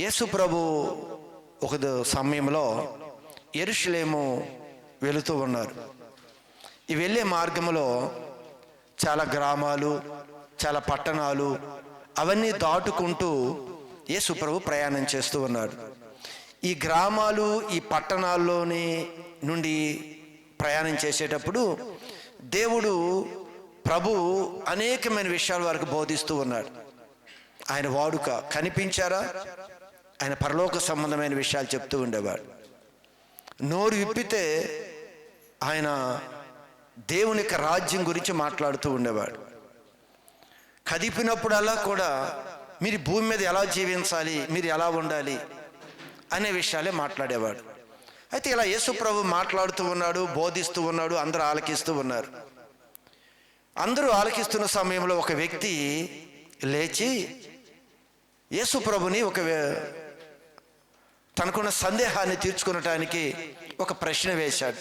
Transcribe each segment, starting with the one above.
యేసు ప్రభు ఒక సమయంలో యెరూషలేము వెళుతూ ఉన్నారు. ఈ వెళ్ళే మార్గంలో చాలా గ్రామాలు, చాలా పట్టణాలు అవన్నీ దాటుకుంటూ యేసు ప్రభు ప్రయాణం చేస్తూ ఉన్నాడు. ఈ గ్రామాలు, ఈ పట్టణాల్లోని నుండి ప్రయాణం చేసేటప్పుడు దేవుడు ప్రభు అనేకమైన విషయాల వరకు బోధిస్తూ ఉన్నాడు. ఆయన వాడుక కనిపించారా, ఆయన పరలోక సంబంధమైన విషయాలు చెప్తూ ఉండేవాడు. నోరు విప్పితే ఆయన దేవుని యొక్క రాజ్యం గురించి మాట్లాడుతూ ఉండేవాడు. కదిపినప్పుడల్లా కూడా మీరు భూమి మీద ఎలా జీవించాలి, మీరు ఎలా ఉండాలి అనే విషయాలే మాట్లాడేవాడు. అయితే ఇలా యేసు ప్రభు మాట్లాడుతూ ఉన్నాడు, బోధిస్తూ ఉన్నాడు, అందరూ ఆలకిస్తూ ఉన్నారు. అందరూ ఆలకిస్తున్న సమయంలో ఒక వ్యక్తి లేచి యేసు ప్రభుని తనకున్న సందేహాన్ని తీర్చుకునటానికి ఒక ప్రశ్న వేశాడు.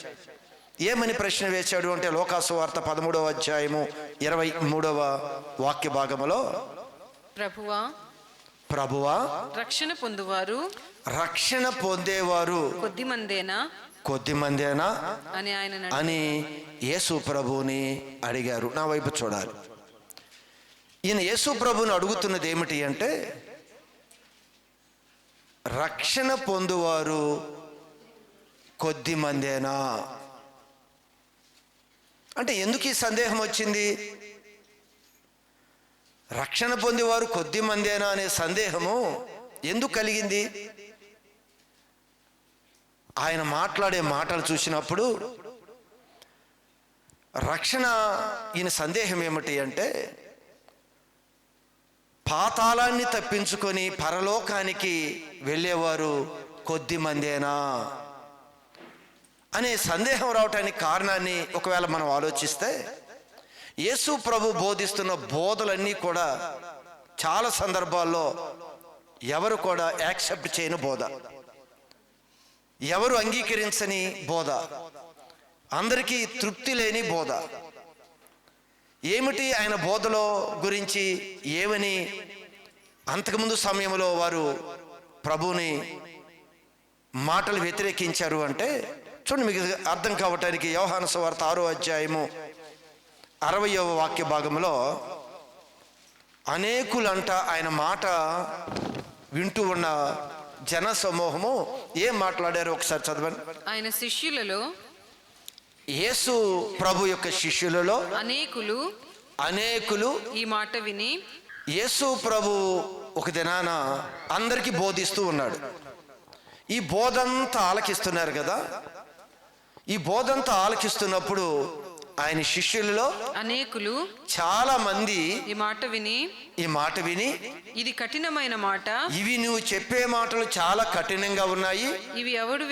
ఏమని ప్రశ్న వేశాడు అంటే, లోకాసు వార్త 13వ అధ్యాయము 23వ వాక్య భాగములో, ప్రభువా రక్షణ పొందేవారు కొద్దిమందేనా అని యేసు ప్రభుని అడిగారు. నా వైపు చూడాలి. ఈయన యేసు ప్రభుని అడుగుతున్నది ఏమిటి అంటే, రక్షణ పొందువారు కొద్దిమందేనా అంటే ఎందుకు ఈ సందేహం వచ్చింది? రక్షణ పొందేవారు కొద్దిమందేనా అనే సందేహము ఎందుకు కలిగింది? ఆయన మాట్లాడే మాటలు చూసినప్పుడు రక్షణ ఈయన సందేహం ఏమిటి అంటే, పాతాళాన్ని తప్పించుకొని పరలోకానికి వెళ్ళేవారు కొద్దిమందేనా అనే సందేహం రావటానికి కారణాన్ని ఒకవేళ మనం ఆలోచిస్తే, యేసు ప్రభు బోధిస్తున్న బోధలన్నీ కూడా చాలా సందర్భాల్లో ఎవరు కూడా యాక్సెప్ట్ చేయని బోధ, ఎవరు అంగీకరించని బోధ, అందరికీ తృప్తి లేని బోధ. ఏమిటి ఆయన బోధలో గురించి ఏమని అంతకుముందు సమయంలో వారు ప్రభుని మాటలు వ్యతిరేకించారు అంటే, చూడండి, మీకు అర్థం కావటానికి యోహాను సువార్త 6వ అధ్యాయము 60వ వాక్య భాగంలో అనేకులంట ఆయన మాట వింటూ ఉన్న జన సమూహము ఏం మాట్లాడారు ఒకసారి చదవండి. ఆయన శిష్యులలో, యేసు ప్రభు యొక్క శిష్యులలో అనేకులు ఈ మాట విని, యేసు ప్రభు ఒక దినాన అందరికీ బోధిస్తూ ఉన్నాడు. ఈ బోధంతా ఆలకిస్తున్నారు కదా. ఈ బోధంతా ఆలకిస్తున్నప్పుడు ఆయన శిష్యులలో అనేకులు, చాలా మంది ఈ మాట విని ఇది కఠినమైన మాట, ఇవి నువ్వు చెప్పే మాటలు చాలా కఠినంగా ఉన్నాయి, ఇవి ఎవరు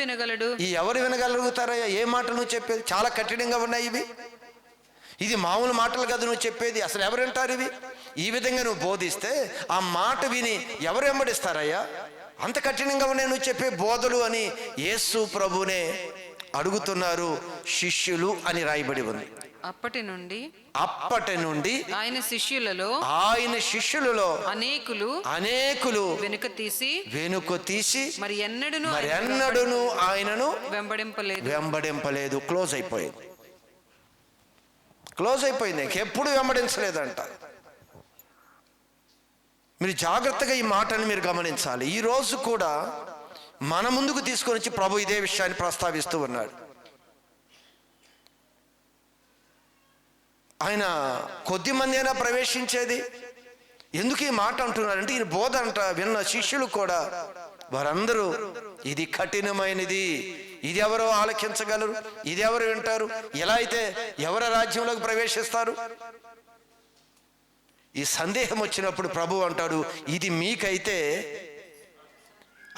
వినగలుగుతారయ్యా? ఏ మాటలు నువ్వు చెప్పేది? చాలా కఠినంగా ఉన్నాయి ఇవి. ఇది మామూలు మాటలు కదా నువ్వు చెప్పేది, అసలు ఎవరు వింటారు ఇవి? ఈ విధంగా నువ్వు బోధిస్తే ఆ మాట విని ఎవరు వెంబడిస్తారయ్యా? అంత కఠినంగా ఉన్నాయి నువ్వు చెప్పే బోధలు అని యేసు ప్రభునే అడుగుతున్నారు శిష్యులు అని రాయబడి ఉంది. అప్పటి నుండి ఆయన శిష్యులలో అనేకులు వెనుక తీసి మరి ఎన్నడూను ఆయనను వెంబడింపలేదు. క్లోజ్ అయిపోయింది. ఎప్పుడు వెంబడించలేదంట. మీరు జాగ్రత్తగా ఈ మాటను మీరు గమనించాలి. ఈ రోజు కూడా మన ముందుకు తీసుకొని వచ్చి ప్రభు ఇదే విషయాన్ని ప్రస్తావిస్తూ ఉన్నాడు. ఆయన కొద్దిమంది అయినా ప్రవేశించేది. ఎందుకు ఈ మాట అంటున్నారంటే, ఈయన బోధ విన్న శిష్యులు కూడా వారందరూ ఇది కఠినమైనది, ఇది ఎవరో ఆలకించగలరు, ఇది ఎవరు వింటారు, ఎలా అయితే ఎవరి రాజ్యంలోకి ప్రవేశిస్తారు? ఈ సందేహం వచ్చినప్పుడు ప్రభు అంటాడు, ఇది మీకైతే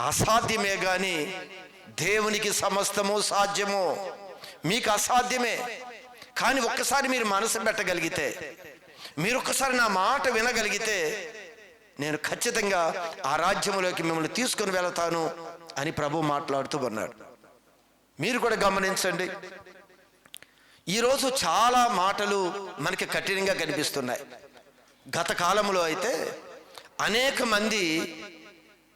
అసాధ్యమే గాని దేవునికి సమస్తము సాధ్యము. మీకు అసాధ్యమే, కానీ ఒక్కసారి మీరు మనసు పెట్టగలిగితే, మీరు ఒక్కసారి నా మాట వినగలిగితే, నేను ఖచ్చితంగా ఆ రాజ్యంలోకి మిమ్మల్ని తీసుకుని వెళతాను అని ప్రభు మాట్లాడుతూ ఉన్నాడు. మీరు కూడా గమనించండి. ఈరోజు చాలా మాటలు మనకి కఠినంగా కనిపిస్తున్నాయి. గత కాలంలో అయితే అనేక మంది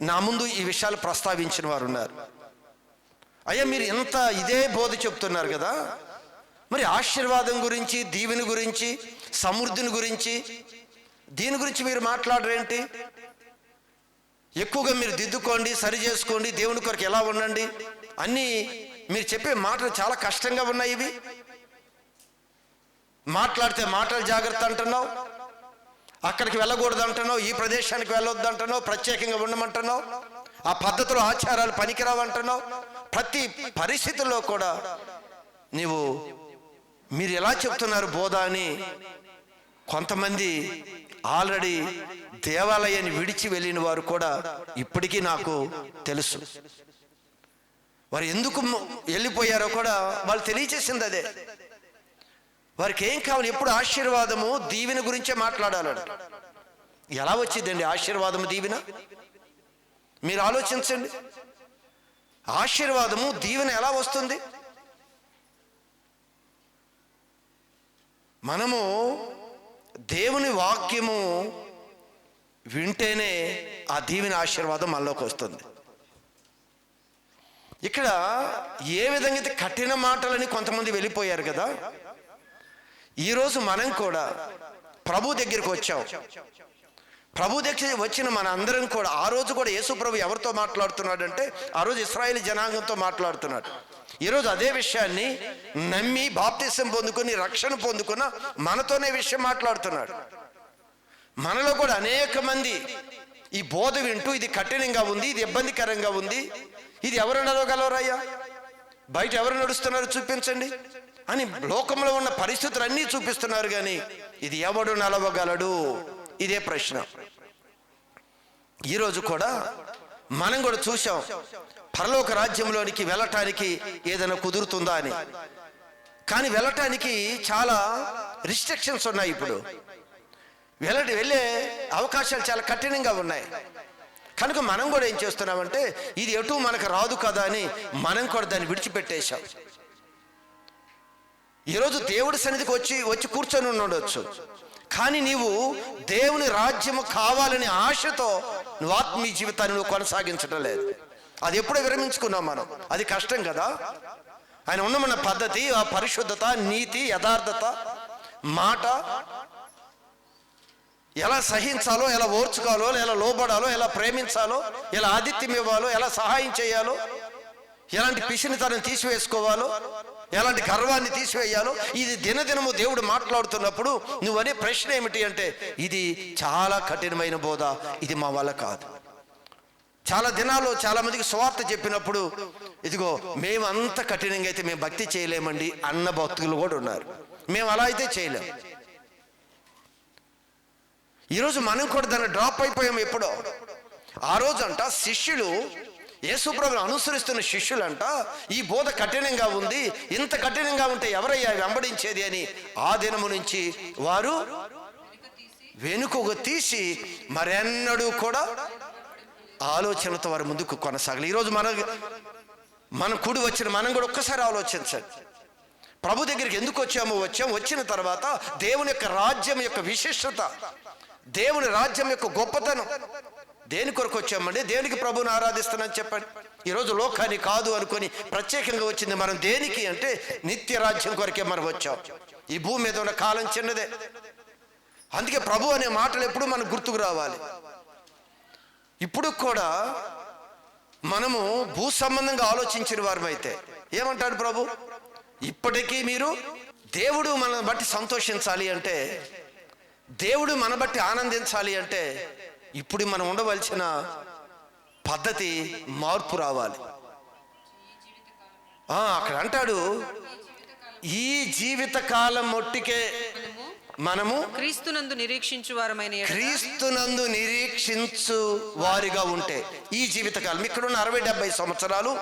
నా ముందు ఈ విషయాలు ప్రస్తావించిన వారు ఉన్నారు. అయ్యా, మీరు ఎంత ఇదే బోధ చెప్తున్నారు కదా, మరి ఆశీర్వాదం గురించి, దీవెన గురించి, సమృద్ధిని గురించి, దీని గురించి మీరు మాట్లాడరేంటి? ఎక్కువగా మీరు దిద్దుకోండి, సరి చేసుకోండి, దేవుని కొరకు ఎలా ఉండండి అన్నీ మీరు చెప్పే మాటలు చాలా కష్టంగా ఉన్నాయి. ఇవి మాట్లాడితే మాటలు జాగ్రత్త అంటున్నావు, అక్కడికి వెళ్ళకూడదు అంటున్నావు, ఈ ప్రదేశానికి వెళ్ళొద్దు అంటున్నావు, ప్రత్యేకంగా ఉండమంటున్నావు, ఆ పద్ధతులు ఆచారాలు పనికిరావు అంటున్నావు. ప్రతి పరిస్థితుల్లో కూడా మీరు ఎలా చెప్తున్నారు బోధ అని కొంతమంది ఆల్రెడీ దేవాలయాన్ని విడిచి వెళ్ళిన వారు కూడా ఇప్పటికీ నాకు తెలుసు. వారు ఎందుకు వెళ్ళిపోయారో కూడా వాళ్ళు తెలియచేసింది అదే. వారికి ఏం కావాలి? ఎప్పుడు ఆశీర్వాదము, దీవెన గురించే మాట్లాడాలని. ఎలా వచ్చిందండి ఆశీర్వాదము, దీవెన? మీరు ఆలోచించండి. ఆశీర్వాదము, దీవెన ఎలా వస్తుంది? మనము దేవుని వాక్యము వింటేనే ఆ దీవెన, ఆశీర్వాదం మనలోకి వస్తుంది. ఇక్కడ ఏ విధంగా అయితే కఠిన మాటలని కొంతమంది వెళ్ళిపోయారు కదా, ఈరోజు మనం కూడా ప్రభు దగ్గరికి వచ్చాం. ప్రభు దగ్గర వచ్చిన మన అందరం కూడా ఆ రోజు కూడా యేసు ప్రభు ఎవరితో మాట్లాడుతున్నాడు అంటే ఆ రోజు ఇశ్రాయేలు జనాంగంతో మాట్లాడుతున్నాడు. ఈరోజు అదే విషయాన్ని నమ్మి బాప్తిసం పొందుకొని రక్షణ పొందుకున్న మనతోనే విషయం మాట్లాడుతున్నాడు. మనలో కూడా అనేక మంది ఈ బోధ వింటూ ఇది కఠినంగా ఉంది, ఇది ఇబ్బందికరంగా ఉంది, ఇది ఎవరు నడవగలరయ్యా, బయట ఎవరు నడుస్తున్నారు చూపించండి అని లోకంలో ఉన్న పరిస్థితులన్నీ చూపిస్తున్నారు, కానీ ఇది ఎవడు నడవగలడు? ఇదే ప్రశ్న. ఈరోజు కూడా మనం కూడా చూసాం, పరలోక రాజ్యంలోనికి వెళ్ళటానికి ఏదైనా కుదురుతుందా అని. కానీ వెళ్ళటానికి చాలా రిస్ట్రిక్షన్స్ ఉన్నాయి. ఇప్పుడు వెళ్ళే అవకాశాలు చాలా కఠినంగా ఉన్నాయి. కనుక మనం కూడా ఏం చేస్తున్నామంటే ఇది ఎటు మనకు రాదు కదా అని మనం కూడా దాన్ని విడిచిపెట్టేశాం. ఈరోజు దేవుడి సన్నిధికి వచ్చి కూర్చొని ఉండొచ్చు, కానీ నీవు దేవుని రాజ్యము కావాలనే ఆశతో నువ్వు ఆత్మీయ జీవితాన్ని నువ్వు కొనసాగించడం లేదు. అది ఎప్పుడో విరమించుకున్నాం మనం. అది కష్టం కదా. ఆయన ఉన్నమన్న పద్ధతి, ఆ పరిశుద్ధత, నీతి, యథార్థత, మాట, ఎలా సహించాలో, ఎలా ఓర్చుకోవాలో, ఎలా లోబడాలో, ఎలా ప్రేమించాలో, ఎలా ఆతిథ్యం ఇవ్వాలో, ఎలా సహాయం చేయాలో, ఎలాంటి పిసినితనం తీసివేసుకోవాలో, ఎలాంటి గర్వాన్ని తీసివేయాలో, ఇది దినదినము దేవుడు మాట్లాడుతున్నప్పుడు నువ్వనే ప్రశ్న ఏమిటి అంటే ఇది చాలా కఠినమైన బోధ, ఇది మా వల్ల కాదు. చాలా దినాల్లో చాలా మందికి సువార్త చెప్పినప్పుడు ఇదిగో మేము అంత కఠినంగా అయితే మేము భక్తి చేయలేమండి అన్న భక్తులు కూడా ఉన్నారు. మేము అలా అయితే చేయలేం. ఈరోజు మనం కూడా దాన్ని డ్రాప్ అయిపోయాం. ఎప్పుడో ఆ రోజు అంట శిష్యులు, యేసుప్రభువును అనుసరిస్తున్న శిష్యులంట ఈ బోధ కఠినంగా ఉంది, ఇంత కఠినంగా ఉంటే ఎవరయ్యా వెంబడించేది అని ఆ దినము నుంచి వారు వెనుకకు తీసి మరెన్నడూ కూడా ఆలోచనతో వారి ముందుకు కొనసాగలి. ఈరోజు మన కూడి వచ్చిన మనం కూడా ఒక్కసారి ఆలోచించండి. ప్రభు దగ్గరికి ఎందుకు వచ్చిన తర్వాత దేవుని యొక్క రాజ్యం యొక్క విశిష్టత, దేవుని రాజ్యం యొక్క గొప్పతనం, దేని కొరకు వచ్చామండి? దేనికి ప్రభువుని ఆరాధిస్తున్నాను చెప్పండి. ఈరోజు లోకాన్ని కాదు అనుకొని ప్రత్యేకంగా వచ్చింది మనం దేనికి అంటే నిత్య రాజ్యం కొరకే మనం వచ్చాం. ఈ భూమి మీద ఉన్న కాలం చిన్నదే. అందుకే ప్రభు అనే మాటలు ఎప్పుడు మనకు గుర్తుకు రావాలి. ఇప్పుడు కూడా మనము భూ సంబంధంగా ఆలోచించిన వారమైతే ఏమంటాడు ప్రభు? ఇప్పటికీ మీరు దేవుడు మనల్ని బట్టి సంతోషించాలి అంటే, దేవుడు మన బట్టి ఆనందించాలి అంటే ఇప్పుడు మనం ఉండవలసిన పద్ధతి మార్పు రావాలి. అక్కడ అంటాడు ఈ జీవిత కాలం మొట్టికే మనము క్రీస్తునందు నిరీక్షించు వారిగా ఉంటే ఈ జీవితకాలం ఇక్కడున్న 60-70 సంవత్సరాలు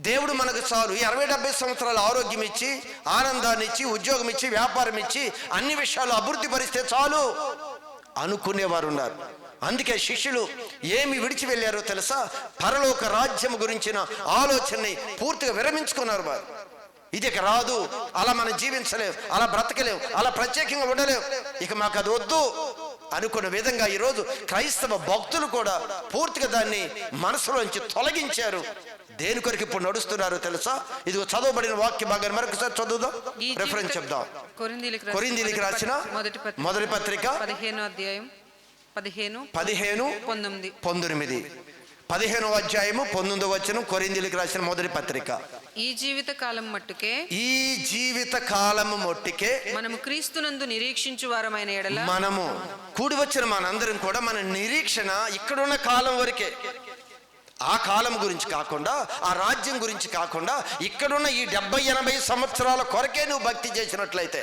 దేవుడు మనకు చాలు. ఈ 60-70 సంవత్సరాలు ఆరోగ్యం ఇచ్చి, ఆనందాన్ని ఇచ్చి, ఉద్యోగం ఇచ్చి, వ్యాపారం ఇచ్చి, అన్ని విషయాలు అభివృద్ధి పరిస్తే చాలు అనుకునేవారు ఉన్నారు. అందుకే శిష్యులు ఏమి విడిచి వెళ్ళారో తెలుసా? పరలోక రాజ్యం గురించిన ఆలోచనని పూర్తిగా విరమించుకున్నారు. వారు ఇది ఇక రాదు, అలా మనం జీవించలేం, అలా బ్రతకలేం, అలా ప్రత్యేకంగా ఉండలేం, ఇక మాకు అది వద్దు అనుకున్న విధంగా ఈరోజు క్రైస్తవ భక్తులు కూడా పూర్తిగా దాన్ని మనసులోంచి తొలగించారు. దేని కొరకు ఇప్పుడు నడుస్తున్నారు తెలుసా? ఇదిగో చదవబడిన వాక్య భాగాన్ని మరొకసారి చదువుదాం, రెఫరెన్స్ చెప్దాం. కొరింథీయులకు రాసిన మొదటి పత్రిక 15వ అధ్యాయం 15, 19. 15వ అధ్యాయము 19వ వచనం, కొరింథీయులకు రాసిన మొదటి పత్రిక. ఈ జీవిత కాలం మట్టుకే మనము క్రీస్తునందు నిరీక్షించు వారమైన ఎడల, మనము కూడి వచ్చిన మనందరం కూడా మన నిరీక్షణ ఇక్కడున్న కాలం వరకే. ఆ కాలం గురించి కాకుండా, ఆ రాజ్యం గురించి కాకుండా, ఇక్కడున్న ఈ 70-80 సంవత్సరాల కొరకే నువ్వు భక్తి చేసినట్లయితే,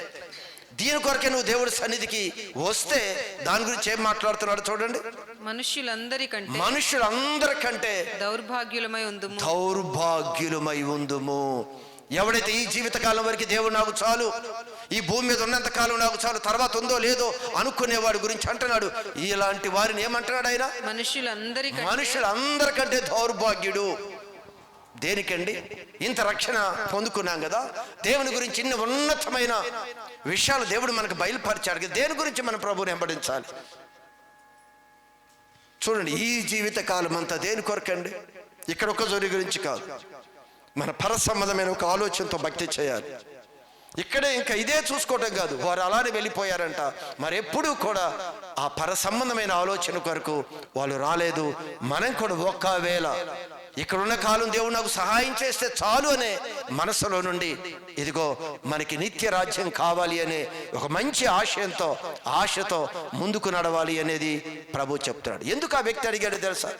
దీని కొరకే నువ్వు దేవుడి సన్నిధికి వస్తే, దాని గురించి ఏం మాట్లాడుతున్నాడు చూడండి. మనుషులందరికంటే దౌర్భాగ్యులమై ఉందుము. ఎవడైతే ఈ జీవితకాలం వరకు దేవుడు నాకు చాలు, ఈ భూమి మీద ఉన్నంత కాలం నాకు చాలు, తర్వాత ఉందో లేదో అనుకునేవాడు గురించి అంటున్నాడు. ఇలాంటి వారిని ఏమంటున్నాడు ఆయన? మనుషులందరికంటే దౌర్భాగ్యుడు. దేనికండి? ఇంత రక్షణ పొందుకున్నాం కదా, దేవుని గురించి ఇన్ని ఉన్నతమైన విషయాలు దేవుడు మనకు బయలుపరిచాడు కదా, దేని గురించి మన ప్రభువుని వెంబడించాలి? చూడండి, ఈ జీవిత కాలం అంతా దేని కొరకండి? ఇక్కడ ఒక జోరి గురించి కాదు, మన పరసంబంధమైన ఒక ఆలోచనతో భక్తి చేయాలి. ఇక్కడే ఇంకా ఇదే చూసుకోవటం కాదు, వారు అలానే వెళ్ళిపోయారంట. మరి ఎప్పుడూ కూడా ఆ పరసంబంధమైన ఆలోచన కొరకు వాళ్ళు రాలేదు. మనం కూడా ఒక్కవేళ ఇక్కడున్న కాలం దేవుడు నాకు సహాయం చేస్తే చాలు అనే మనసులో నుండి, ఇదిగో మనకి నిత్య రాజ్యం కావాలి అనే ఒక మంచి ఆశతో ముందుకు నడవాలి అనేది ప్రభు చెప్తున్నాడు. ఎందుకు ఆ వ్యక్తి అడిగాడు తెలుసా?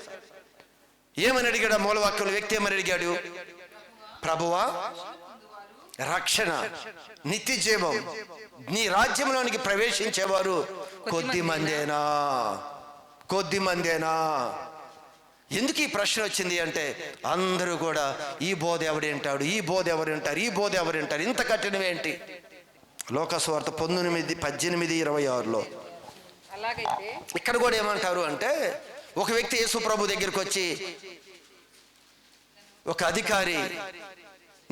ఏమని అడిగాడు? మూలవాక్యంలో వ్యక్తి ఏమని అడిగాడు? ప్రభువా, రక్షణ, నిత్య జీవం, నీ రాజ్యంలోనికి ప్రవేశించేవారు కొద్దిమందేనా? ఎందుకు ఈ ప్రశ్న వచ్చింది అంటే, అందరూ కూడా ఈ బోధ ఎవరింటాడు, ఈ బోధ ఎవరింటారు, ఇంత కఠినమేంటి? లోకసువార్త 19:18-26లో ఇక్కడ కూడా ఏమంటారు అంటే, ఒక వ్యక్తి యేసు ప్రభు దగ్గరికి వచ్చి, ఒక అధికారి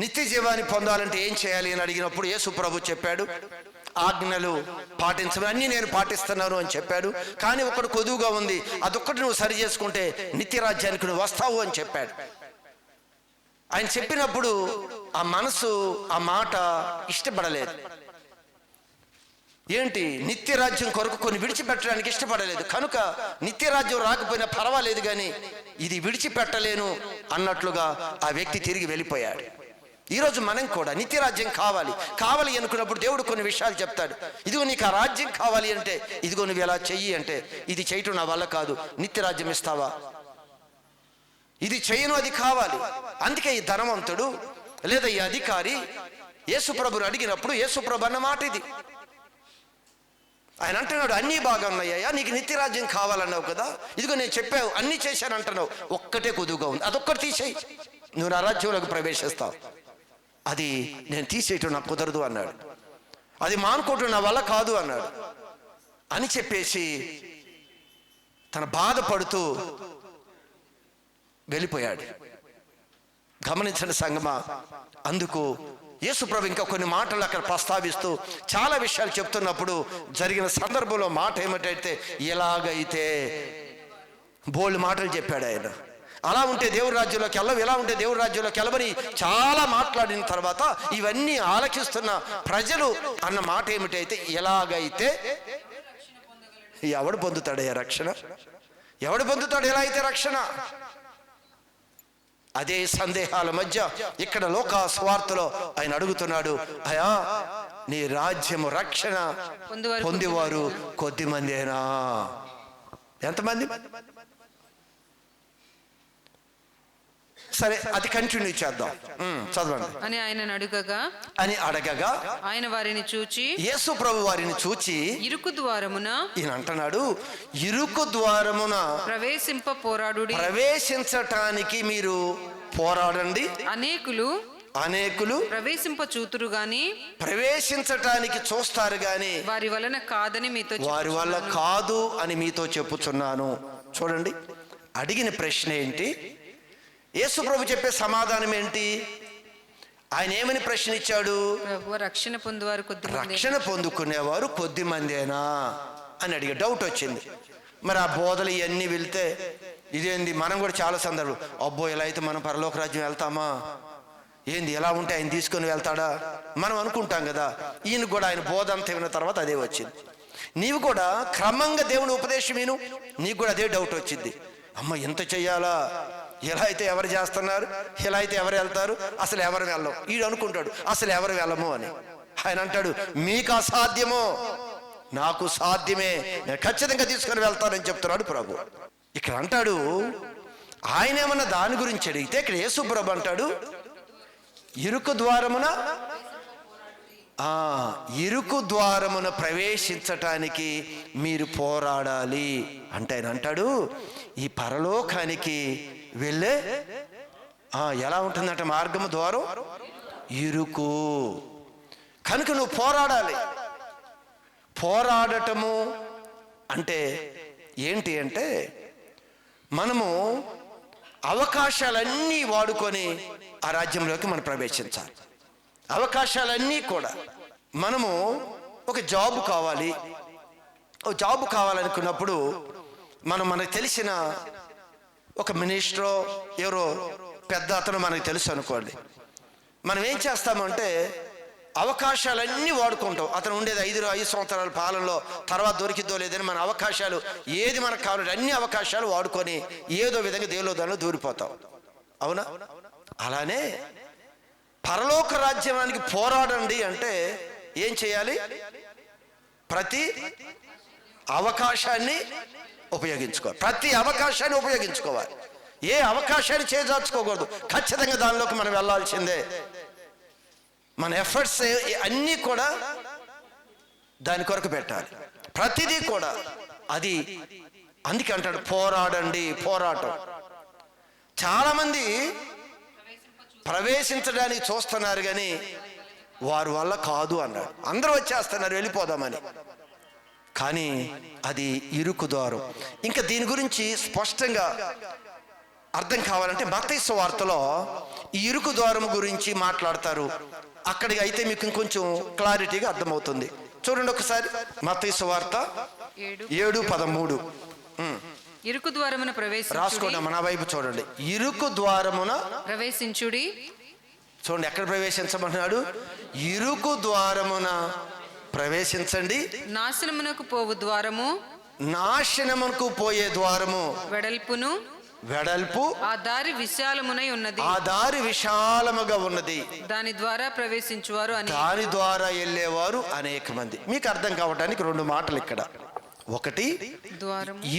నిత్య జీవాన్ని పొందాలంటే ఏం చేయాలి అని అడిగినప్పుడు యేసు ప్రభు చెప్పాడు, ఆజ్ఞలు పాటించమని. అన్నీ నేను పాటిస్తున్నాను అని చెప్పాడు. కానీ ఒకటి కొదువుగా ఉంది, అదొక్కటి నువ్వు సరి చేసుకుంటే నిత్య రాజ్యానికి నువ్వు వస్తావు అని చెప్పాడు. ఆయన చెప్పినప్పుడు ఆ మనసు ఆ మాట ఇష్టపడలేదు. ఏంటి? నిత్య రాజ్యం కొరకు కొన్ని విడిచిపెట్టడానికి ఇష్టపడలేదు. కనుక నిత్య రాజ్యం రాకపోయినా పర్వాలేదు, కానీ ఇది విడిచిపెట్టలేను అన్నట్లుగా ఆ వ్యక్తి తిరిగి వెళ్ళిపోయాడు. ఈరోజు మనం కూడా నిత్య రాజ్యం కావాలి అనుకున్నప్పుడు దేవుడు కొన్ని విషయాలు చెప్తాడు. ఇదిగో నీకు ఆ రాజ్యం కావాలి అంటే, ఇదిగో నువ్వు ఎలా చెయ్యి అంటే, ఇది చేయటం నా వల్ల కాదు, నిత్య రాజ్యం ఇస్తావా? ఇది చేయను, అది కావాలి. అందుకే ఈ ధనవంతుడు లేదా ఈ అధికారి యేసుప్రభుని అడిగినప్పుడు యేసుప్రభు అన్న మాట ఇది. ఆయన అంటున్నాడు, అన్నీ బాగా ఉన్నాయ్యా, నీకు నిత్య రాజ్యం కావాలన్నావు కదా, ఇదిగో నేను చెప్పావు, అన్నీ చేశాను అంటున్నావు, ఒక్కటే కొదువుగా ఉంది, అదొక్కటి తీసేయి, నువ్వు నా రాజ్యంలోకి ప్రవేశిస్తావు. అది నేను తీసేయటం నాకు కుదరదు అన్నాడు. అది మానుకోవటం నా వల్ల కాదు అన్నాడు. అని చెప్పేసి తన బాధపడుతూ వెళ్ళిపోయాడు. గమనించండి సంగమా. అందుకు యేసుప్రభు ఇంకా కొన్ని మాటలు అక్కడ ప్రస్తావిస్తూ చాలా విషయాలు చెప్తున్నప్పుడు జరిగిన సందర్భంలో మాట ఏమిటైతే, ఎలాగైతే బోల్డ్ మాటలు చెప్పాడు ఆయన. అలా ఉంటే దేవుడి రాజ్యంలోకి వెళ్ళవు, ఎలా ఉంటే దేవుడి రాజ్యంలోకి వెళ్ళమని చాలా మాట్లాడిన తర్వాత ఇవన్నీ ఆలకిస్తున్న ప్రజలు అన్న మాట ఏమిటైతే, ఎలాగైతే ఎవడు పొందుతాడయ్యా రక్షణ? ఎవడు పొందుతాడు ఎలా అయితే రక్షణ? అదే సందేహాల మధ్య ఇక్కడ లోక స్వార్థలో ఆయన అడుగుతున్నాడు, అయ్యా నీ రాజ్యము రక్షణ పొందేవారు కొద్దిమందేనా? ఎంతమంది? సరే, అది కంటిన్యూ చేద్దాం, చదవండి. అని ఆయన అడగగా ఆయన వారిని చూచి, యేసు ప్రభు వారిని చూచి, ఇరుకు ద్వారమున, ఈయన అంటున్నాడు, ఇరుకు ద్వారమున ప్రవేశించటానికి మీరు పోరాడండి. అనేకులు ప్రవేశింపచూతురు గాని, ప్రవేశించటానికి చూస్తారు గాని వారి వల్ల కాదు అని మీతో చెప్పుచున్నాను. చూడండి, అడిగిన ప్రశ్న ఏంటి? యేసు ప్రభు చెప్పే సమాధానం ఏంటి? ఆయన ఏమని ప్రశ్న ఇచ్చాడు? రక్షణ పొందుకునేవారు కొద్దిమందేనా? అని అడిగా. డౌట్ వచ్చింది. మరి ఆ బోధలు ఇవన్నీ వెళ్తే ఇదేంది, మనం కూడా చాలా సందర్భం అబ్బో ఇలా అయితే మనం పరలోక రాజ్యం వెళ్తామా, ఏంది ఎలా ఉంటే ఆయన తీసుకొని వెళ్తాడా మనం అనుకుంటాం కదా. ఈయన కూడా ఆయన బోధ అంతా విన్న తర్వాత అదే వచ్చింది. నీవు కూడా క్రమంగా దేవుని ఉపదేశం విను, నీకు కూడా అదే డౌట్ వచ్చింది. అమ్మ ఎంత చెయ్యాలా, ఎలా అయితే ఎవరు చేస్తున్నారు, ఎలా అయితే ఎవరు వెళ్తారు, అసలు ఎవరు వెళ్ళం. ఈడు అనుకుంటాడు అసలు ఎవరు వెళ్ళము అని. ఆయన అంటాడు మీకు అసాధ్యమో నాకు సాధ్యమే, నేను ఖచ్చితంగా తీసుకొని వెళ్తానని చెప్తున్నాడు ప్రభు. ఇక్కడ అంటాడు ఆయన ఏమన్నా దాని గురించి అడిగితే ఇక్కడ యేసు ప్రభు అంటాడు ఇరుకు ద్వారమున ఇరుకు ద్వారమున ప్రవేశించటానికి మీరు పోరాడాలి అంటే ఆయన అంటాడు ఈ పరలోకానికి వెళ్ళే ఎలా ఉంటుందంటే మార్గము ద్వారం ఇరుకు కనుక నువ్వు పోరాడాలి. పోరాడటము అంటే ఏంటి అంటే మనము అవకాశాలన్నీ వాడుకొని ఆ రాజ్యంలోకి మనం ప్రవేశించాలి. అవకాశాలన్నీ కూడా మనము ఒక జాబ్ కావాలి, ఒక జాబ్ కావాలనుకున్నప్పుడు మనకు తెలిసిన ఒక మినిస్టరో ఎవరో పెద్ద అతను మనకు తెలుసు అనుకోండి, మనం ఏం చేస్తామంటే అవకాశాలన్నీ వాడుకుంటాం. అతను ఉండేది 5 సంవత్సరాల పాలనలో, తర్వాత దొరికిద్దో లేదని మన అవకాశాలు ఏది మనకు కావాలంటే అన్ని అవకాశాలు వాడుకొని ఏదో విధంగా దేవులో దానిలో దూరిపోతాం. అవునా? అలానే పరలోక రాజ్యానికి పోరాడండి అంటే ఏం చేయాలి? ప్రతి అవకాశాన్ని ఉపయోగించుకోవాలి. ప్రతి అవకాశాన్ని ఉపయోగించుకోవాలి. ఏ అవకాశాన్ని చేజార్చుకోకూడదు. ఖచ్చితంగా దానిలోకి మనం వెళ్ళాల్సిందే. మన ఎఫర్ట్స్ అన్నీ కూడా దాని కొరకు పెట్టాలి. ప్రతిదీ కూడా అది. అందుకే అంటాడు పోరాడండి. పోరాటం. చాలామంది ప్రవేశించడానికి చూస్తున్నారు కానీ వారి వల్ల కాదు అన్నాడు. అందరూ వచ్చేస్తున్నారు వెళ్ళిపోదామని, కానీ అది ఇరుకు ద్వారం. ఇంకా దీని గురించి స్పష్టంగా అర్థం కావాలంటే మత్తయి సువార్తలో ఈ ఇరుకు ద్వారం గురించి మాట్లాడతారు. అక్కడికి అయితే మీకు ఇంకొంచెం క్లారిటీగా అర్థమవుతుంది. చూడండి ఒకసారి మత్తయి సువార్త 7:13. ఇరుకు ద్వారమున రాసుకోండి, మన వైపు చూడండి. ఇరుకు ద్వారమున ప్రవేశించుడి. చూడండి ఎక్కడ ప్రవేశించమన్నాడు? ఇరుకు ద్వారమున ప్రవేశించండి. నాశనమునకు పోవు ద్వారము, నాశనమునకు పోయే ద్వారము వెడల్పు, ఆ దారి విశాలమునై ఉన్నది, ఆ దారి విశాలముగా ఉన్నది, దాని ద్వారా ప్రవేశించువారు అని. దాని ద్వారా వెళ్ళేవారు అనేక మంది. మీకు అర్థం కావడానికి 2 మాటలు ఇక్కడ. ఒకటి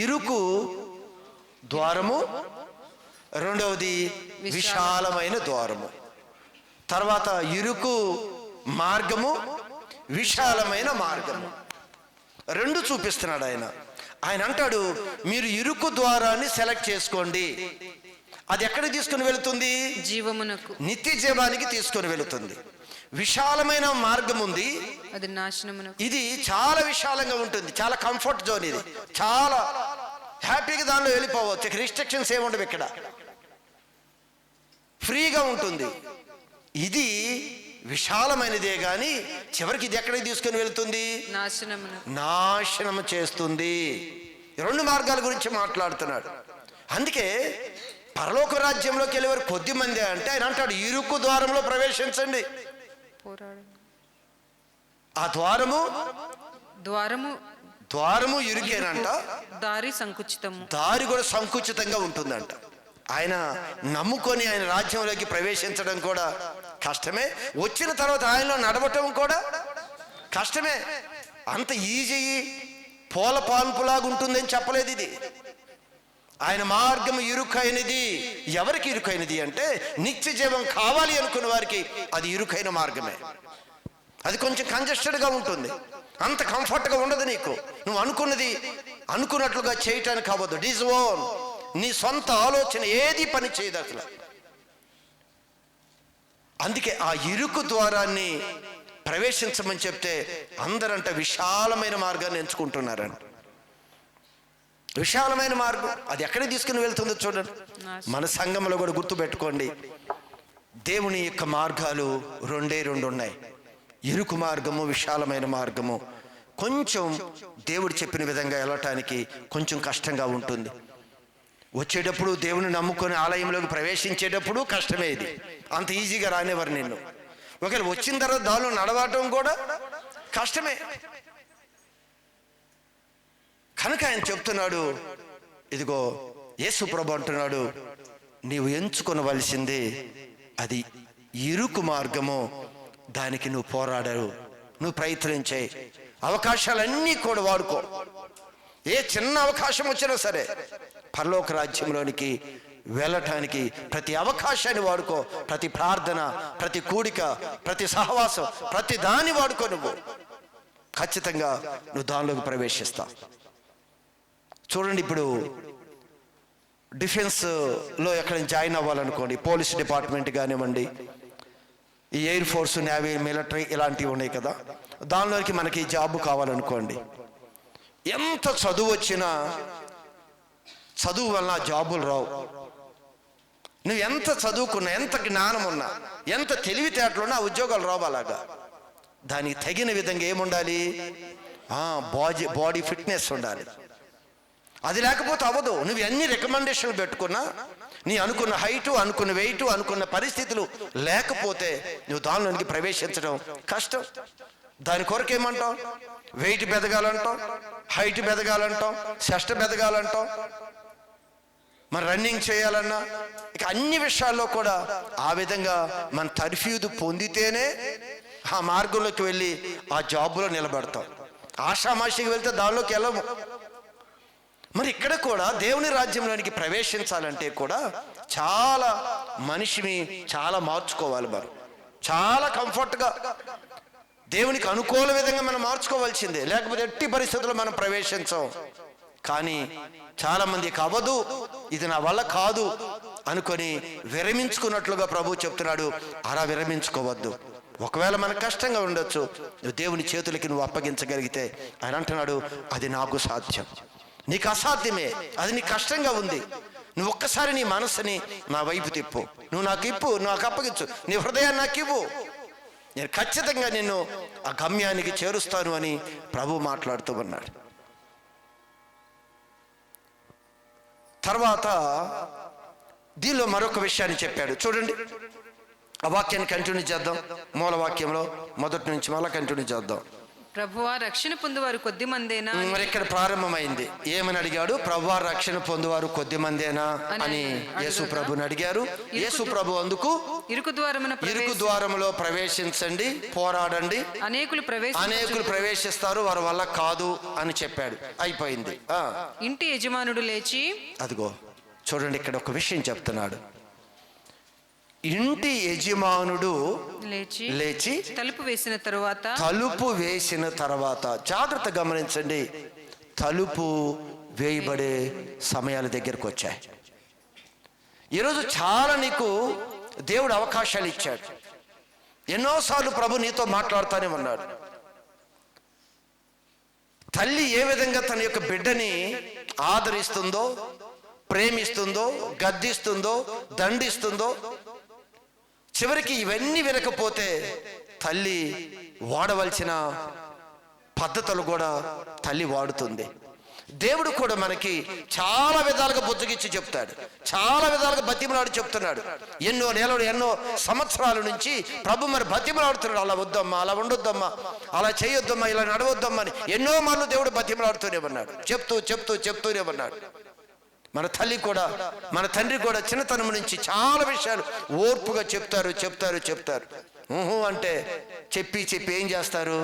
ఇరుకు ద్వారము, రెండవది విశాలమైన ద్వారము. తర్వాత ఇరుకు మార్గము, విశాలమైన మార్గము, 2 చూపిస్తున్నాడు ఆయన. ఆయన అంటాడు మీరు ఇరుకు ద్వారాన్ని సెలెక్ట్ చేసుకోండి. అది ఎక్కడికి తీసుకుని వెళుతుంది? జీవమునకు, నిత్య జీవానికి తీసుకొని వెళుతుంది. విశాలమైన మార్గం ఉంది, అది నాశనమునకు. ఇది చాలా విశాలంగా ఉంటుంది, చాలా కంఫర్ట్ జోన్. ఇది చాలా హ్యాపీగా దానిలో వెళ్ళిపోవచ్చు. రిస్ట్రిక్షన్స్ ఏముండవు, ఇక్కడ ఫ్రీగా ఉంటుంది. ఇది విశాలమైనదే కానీ చివరికి ఇది ఎక్కడికి తీసుకొని వెళుతుంది? నాశనము చేస్తుంది. 2 మార్గాల గురించి మాట్లాడుతున్నాడు. అందుకే పరలోక రాజ్యంలోకి వెళ్ళేవారు కొద్ది మంది అంటే ఆయన అంటాడు ఇరుకు ద్వారంలో ప్రవేశించండి. ఆ ద్వారము ఇరుకేనంట, దారి సంకుచితము, దారి కూడా సంకుచితంగా ఉంటుందంట. ఆయన నమ్ముకొని ఆయన రాజ్యంలోకి ప్రవేశించడం కూడా కష్టమే, వచ్చిన తర్వాత ఆయనలో నడవటం కూడా కష్టమే. అంత ఈజీ పూల పాన్పులాగా ఉంటుందని చెప్పలేదు. ఇది ఆయన మార్గం ఇరుకైనది. ఎవరికి ఇరుకైనది అంటే నిత్య జీవం కావాలి అనుకున్న వారికి అది ఇరుకైన మార్గమే. అది కొంచెం కంజెస్టెడ్గా ఉంటుంది, అంత కంఫర్ట్గా ఉండదు. నీకు నువ్వు అనుకున్నది అనుకున్నట్లుగా చేయటానికి అవ్వదు. డిజ్ ఓన్, నీ సొంత ఆలోచన ఏది పని చేయదు అసలు. అందుకే ఆ ఇరుకు ద్వారాన్ని ప్రవేశించమని చెప్తే అందరంట విశాలమైన మార్గాన్ని ఎంచుకుంటున్నారంట. విశాలమైన మార్గం అది ఎక్కడికి తీసుకుని వెళ్తుందో చూడండి. మన సంఘంలో కూడా గుర్తుపెట్టుకోండి, దేవుని యొక్క మార్గాలు 2 ఉన్నాయి. ఇరుకు మార్గము, విశాలమైన మార్గము. కొంచెం దేవుడు చెప్పిన విధంగా వెళ్ళటానికి కొంచెం కష్టంగా ఉంటుంది. వచ్చేటప్పుడు దేవుని నమ్ముకొని ఆలయంలోకి ప్రవేశించేటప్పుడు కష్టమే. ఇది అంత ఈజీగా రానివ్వరు నిన్ను. ఒకవేళ వచ్చిన తర్వాత దానిలో నడవటం కూడా కష్టమే. కనుక ఆయన చెప్తున్నాడు, ఇదిగో యేసు ప్రభు అంటున్నాడు, నీవు ఎంచుకొనవలసింది అది ఇరుకు మార్గము, దానికి నువ్వు పోరాడరు, నువ్వు ప్రయత్నించే అవకాశాలన్నీ కూడా వాడుకో. ఏ చిన్న అవకాశం వచ్చినా సరే పరలోక రాజ్యంలోనికి వెళ్ళటానికి ప్రతి అవకాశాన్ని వాడుకో. ప్రతి ప్రార్థన, ప్రతి కూడిక, ప్రతి సహవాసం, ప్రతి దాన్ని వాడుకో. నువ్వు ఖచ్చితంగా నువ్వు దానిలోకి ప్రవేశిస్తావు. చూడండి, ఇప్పుడు డిఫెన్స్లో ఎక్కడ జాయిన్ అవ్వాలనుకోండి, పోలీస్ డిపార్ట్మెంట్ కానివ్వండి, ఈ ఎయిర్ ఫోర్స్, నేవీ, మిలిటరీ ఇలాంటివి ఉన్నాయి కదా, దానిలోకి మనకి జాబ్ కావాలనుకోండి, ఎంత చదువు వచ్చినా చదువు వలన జాబులు రావు. నువ్వు ఎంత చదువుకున్నా, ఎంత జ్ఞానం ఉన్నా, ఎంత తెలివితేటలున్నా ఉద్యోగాలు రావు. అలాగా దానికి తగిన విధంగా ఏముండాలి? బాడీ ఫిట్నెస్ ఉండాలి. అది లేకపోతే అవ్వదు. నువ్వు ఎన్ని రికమెండేషన్లు పెట్టుకున్నా, నీ అనుకున్న హైటు, అనుకున్న వెయిట్, అనుకున్న పరిస్థితులు లేకపోతే నువ్వు దానిలోనికి ప్రవేశించడం కష్టం. దాని కొరకు ఏమంటావు? వెయిట్ పెదగాలంటాం, హైట్ పెదగాలంటాం, చెస్ట్ పెదగాలంటాం, మరి రన్నింగ్ చేయాలన్నా, ఇక అన్ని విషయాల్లో కూడా ఆ విధంగా మన తర్ఫీదు పొందితేనే ఆ మార్గంలోకి వెళ్ళి ఆ జాబులో నిలబడతాం. ఆషామాషికి వెళ్తే దానిలోకి వెళ్ళము. మరి ఇక్కడ కూడా దేవుని రాజ్యంలోనికి ప్రవేశించాలంటే కూడా చాలా మనిషిని చాలా మార్చుకోవాలి. మనం చాలా కంఫర్ట్గా దేవునికి అనుకూల విధంగా మనం మార్చుకోవాల్సిందే, లేకపోతే ఎట్టి పరిస్థితుల్లో మనం ప్రవేశించాం. కానీ చాలా మందికి అవ్వదు, ఇది నా వల్ల కాదు అనుకొని విరమించుకున్నట్లుగా ప్రభు చెప్తున్నాడు. అలా విరమించుకోవద్దు. ఒకవేళ మనకు కష్టంగా ఉండొచ్చు, నువ్వు దేవుని చేతులకి నువ్వు అప్పగించగలిగితే ఆయన అంటున్నాడు, అది నాకు సాధ్యం. నీకు అసాధ్యమే, అది నీకు కష్టంగా ఉంది. నువ్వు ఒక్కసారి నీ మనసుని నా వైపు తిప్పు, నువ్వు నాకు ఇప్పు, నాకు అప్పగించు, నీ హృదయాన్ని నాకు ఇవ్వు, నేను ఖచ్చితంగా నిన్ను ఆ గమ్యానికి చేరుస్తాను అని ప్రభు మాట్లాడుతూ ఉన్నాడు. తర్వాత దీనిలో మరొక విషయాన్ని చెప్పాడు. చూడండి, ఆ వాక్యాన్ని కంటిన్యూ చేద్దాం. మూల వాక్యంలో మొదటి నుంచి మళ్ళా కంటిన్యూ చేద్దాం. ప్రభువా రక్షణ పొందువారు కొద్ది మందేనా? మరి ఇక్కడ ప్రారంభమైంది. ఏమని అడిగాడు? ప్రభువా రక్షణ పొందువారు కొద్ది మందేనా అని యేసు ప్రభుని అడిగారు. యేసు ప్రభు అందుకు ఇరుకు ద్వారములో ప్రవేశించండి, పోరాడండి, అనేకులు ప్రవేశిస్తారు, వారి వల్ల కాదు అని చెప్పాడు. అయిపోయింది. ఇంటి యజమానుడు లేచి, అదిగో చూడండి, ఇక్కడ ఒక విషయం చెప్తున్నాడు. ఇంటి యజమానుడు లేచి తలుపు వేసిన తరువాత జాగ్రత్త గమనించండి, తలుపు వేయబడే సమయాల దగ్గరకు వచ్చాయి. ఈరోజు చాలా నీకు దేవుడు అవకాశాలు ఇచ్చాడు. ఎన్నోసార్లు ప్రభు నీతో మాట్లాడుతూనే ఉన్నాడు. తల్లి ఏ విధంగా తన యొక్క బిడ్డని ఆదరిస్తుందో, ప్రేమిస్తుందో, గద్దిస్తుందో, దండిస్తుందో, చివరికి ఇవన్నీ వినకపోతే తల్లి వాడవలసిన పద్ధతులు కూడా తల్లి వాడుతుంది. దేవుడు కూడా మనకి చాలా విధాలుగా బుజ్జగిచ్చి చెప్తాడు, చాలా విధాలుగా బతిమలాడు చెప్తున్నాడు. ఎన్నో నెలలు, ఎన్నో సంవత్సరాల నుంచి ప్రభు మరి బతిమలాడుతున్నాడు. అలా వద్దమ్మా, అలా ఉండొద్దమ్మా, అలా చేయొద్దమ్మా, ఇలా నడవద్దమ్మా అని ఎన్నో మార్లు దేవుడు బతిమలాడుతూనే ఉన్నాడు. చెప్తూనే ఉన్నాడు. మన తల్లి కూడా, మన తండ్రి కూడా చిన్నతనం నుంచి చాలా విషయాలు ఓర్పుగా చెప్తారు. అంటే చెప్పి ఏం చేస్తారు?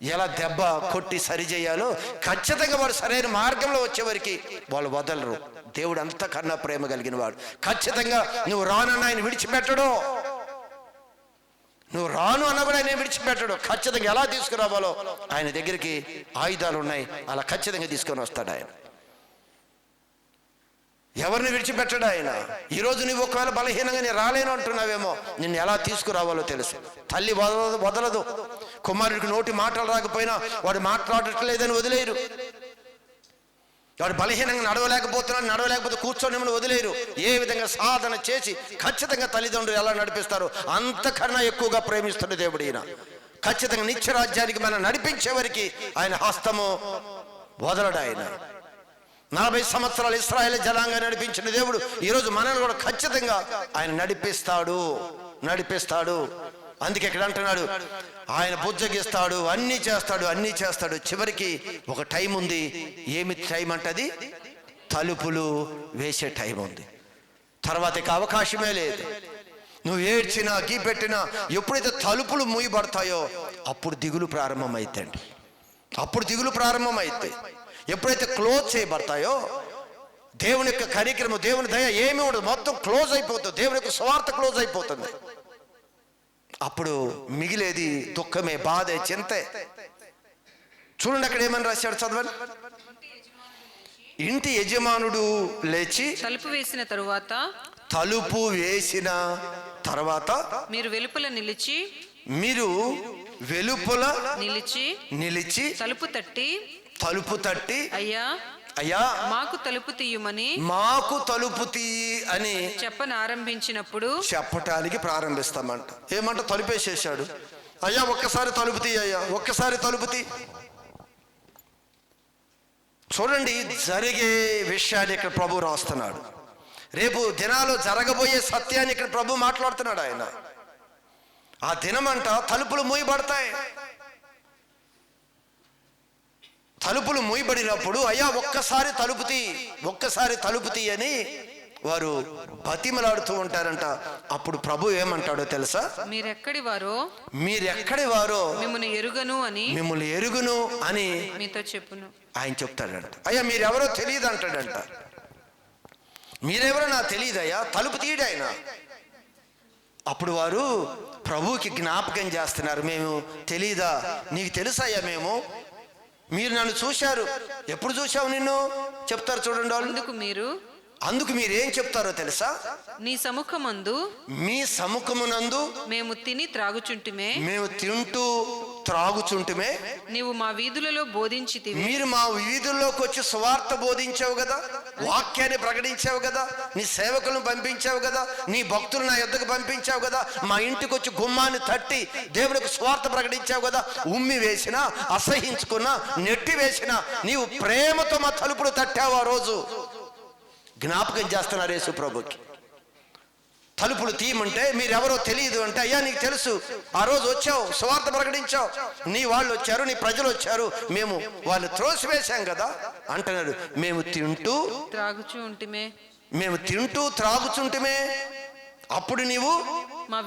ఎలా దెబ్బ కొట్టి సరి చేయాలో ఖచ్చితంగా వాడు సరైన మార్గంలో వచ్చేవరికి వాళ్ళు వదలరు. దేవుడు అంతకన్నా ప్రేమ కలిగిన వాడు. ఖచ్చితంగా నువ్వు రానన్న ఆయన విడిచిపెట్టడు, నువ్వు రాను అన్న కూడా ఆయన విడిచిపెట్టడు. ఖచ్చితంగా ఎలా తీసుకురావాలో ఆయన దగ్గరికి ఆయుధాలు ఉన్నాయి, అలా ఖచ్చితంగా తీసుకొని వస్తాడు ఆయన. ఎవరిని విడిచిపెట్టడు ఆయన. ఈరోజు నువ్వు ఒకవేళ బలహీనంగా నేను రాలేను అంటున్నావేమో, నిన్ను ఎలా తీసుకురావాలో తెలుసు. తల్లి వదలదు. కుమారుడికి నోటి మాటలు రాకపోయినా వాడు మాట్లాడట్లేదని వదిలేరు. వాడు బలహీనంగా నడవలేకపోతే కూర్చొని వదిలేరు. ఏ విధంగా సాధన చేసి ఖచ్చితంగా తల్లిదండ్రులు ఎలా నడిపిస్తారు అంతకన్నా ఎక్కువగా ప్రేమిస్తున్న దేవుడు ఈయన. ఖచ్చితంగా నిత్య రాజ్యానికి మనం నడిపించే వరకు ఆయన హస్తము వదలడు. ఆయన 40 సంవత్సరాలు ఇశ్రాయేలు జనాంగా నడిపించిన దేవుడు ఈరోజు మనల్ని కూడా ఖచ్చితంగా ఆయన నడిపిస్తాడు. అందుకే ఇక్కడ అంటున్నాడు, ఆయన బుజ్జగిస్తాడు, అన్నీ చేస్తాడు. చివరికి ఒక టైం ఉంది. ఏమి టైం అంటది? తలుపులు వేసే టైం ఉంది. తర్వాత ఇక అవకాశమే లేదు. నువ్వు ఏడ్చినా గీపెట్టినా ఎప్పుడైతే తలుపులు మూయబడతాయో అప్పుడు దిగులు ప్రారంభమైందండి. ఎప్పుడైతే క్లోజ్ చేయబడతాయో దేవుని యొక్క కార్యక్రమం, దేవుని దయ ఏమీ ఉండదు, మొత్తం క్లోజ్ అయిపోతుంది. దేవుని యొక్క స్వార్థ క్లోజ్ అయిపోతుంది. అప్పుడు మిగిలేది దుఃఖమే, బాధే, చింతే. చూడండి అక్కడ ఏమని రాశాడు, చదవండి. ఇంటి యజమానుడు లేచి తలుపు వేసిన తరువాత మీరు వెలుపల నిలిచి తలుపు తట్టి అయ్యా మాకు తలుపు తీయమని అని చెప్పటానికి ప్రారంభిస్తామంట. ఏమంట? తలుపేసేసాడు. అయ్యా ఒక్కసారి తలుపు తీ, అయ్యా ఒక్కసారి తలుపు తీ. చూడండి, జరిగే విషయాన్ని ఇక్కడ ప్రభు రాస్తున్నాడు. రేపు దినాలు జరగబోయే సత్యాన్ని ఇక్కడ ప్రభు మాట్లాడుతున్నాడు. ఆయన ఆ దినమంట తలుపులు మూయబడతాయి. తలుపులు మూయబడినప్పుడు అయ్యా ఒక్కసారి తలుపు తీ అని వారు బతిమలాడుతూ ఉంటారంట. అప్పుడు ప్రభు ఏమంటాడో తెలుసా? మీరెక్కడి వారో మిమ్మల్ని ఎరుగును అని మీతో చెప్పును. ఆయన చెప్తాడంట. అయ్యా మీరెవరో తెలియదు అంటాడంట. మీరెవరో నాకు తెలియదయ్యా, తలుపు తీయడు ఆయన. అప్పుడు వారు ప్రభువుకి జ్ఞాపకం చేస్తున్నారు, మేము తెలీదా? నీకు తెలుసయ్యా, మీరు నన్ను చూశారు. ఎప్పుడు చూశావు నిన్ను? చెప్తారు చూడండి వాళ్ళు. అందుకు మీరేం చెప్తారో తెలుసా? మీ సముఖమునందు మేము తింటూ త్రాగుచుంటుమే నీవు మా వీధులలో బోధించితివి. మీరు మా వీధుల్లోకి వచ్చి సువార్త బోధించావు కదా, వాక్యాన్ని ప్రకటించావు కదా, నీ సేవకులను పంపించావు కదా, నీ భక్తులు నా యొద్దకు పంపించావు కదా, మా ఇంటికి వచ్చి గుమ్మాన్ని తట్టి దేవునికి సువార్త ప్రకటించావు కదా. ఉమ్మి వేసినా, అసహించుకున్నా, నెట్టి వేసినా నీవు ప్రేమతో మా తలుపులు తట్టావు. ఆ రోజు జ్ఞాపకం చేస్తున్నారు యేసు ప్రభుకి. తలుపులు తీయమంటే మీరెవరో తెలియదు అంటే, అయ్యా నీకు తెలుసు, ఆ రోజు వచ్చావు, సువార్త ప్రకటించావు, నీ వాళ్ళు వచ్చారు, నీ ప్రజలు వచ్చారు, మేము వాళ్ళు త్రోసివేశాం కదా అంటున్నాడు. మేము తింటూ త్రాగుచుంటిమే అప్పుడు నీవు మా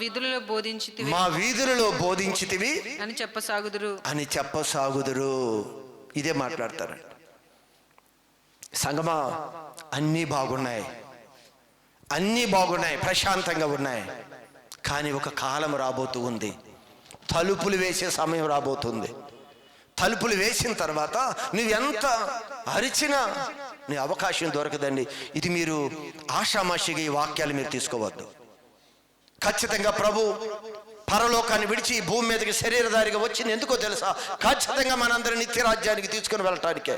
వీధులలో బోధించితివి అని చెప్పసాగుదురు. ఇదే మాట్లాడతారు. సంగమా, అన్నీ బాగున్నాయి, ప్రశాంతంగా ఉన్నాయి. కానీ ఒక కాలం రాబోతూ ఉంది, తలుపులు వేసే సమయం రాబోతుంది. తలుపులు వేసిన తర్వాత నువ్వు ఎంత అరిచినా నీ అవకాశం దొరకదండి. ఇది మీరు ఆషామాషిగా ఈ వాక్యాలు మీరు తీసుకోవద్దు. ఖచ్చితంగా ప్రభు పరలోకాన్ని విడిచి భూమి మీదకి శరీరధారిగా వచ్చింది ఎందుకో తెలుసా? ఖచ్చితంగా మనందరి నిత్య రాజ్యానికి తీసుకుని వెళ్ళటానికే.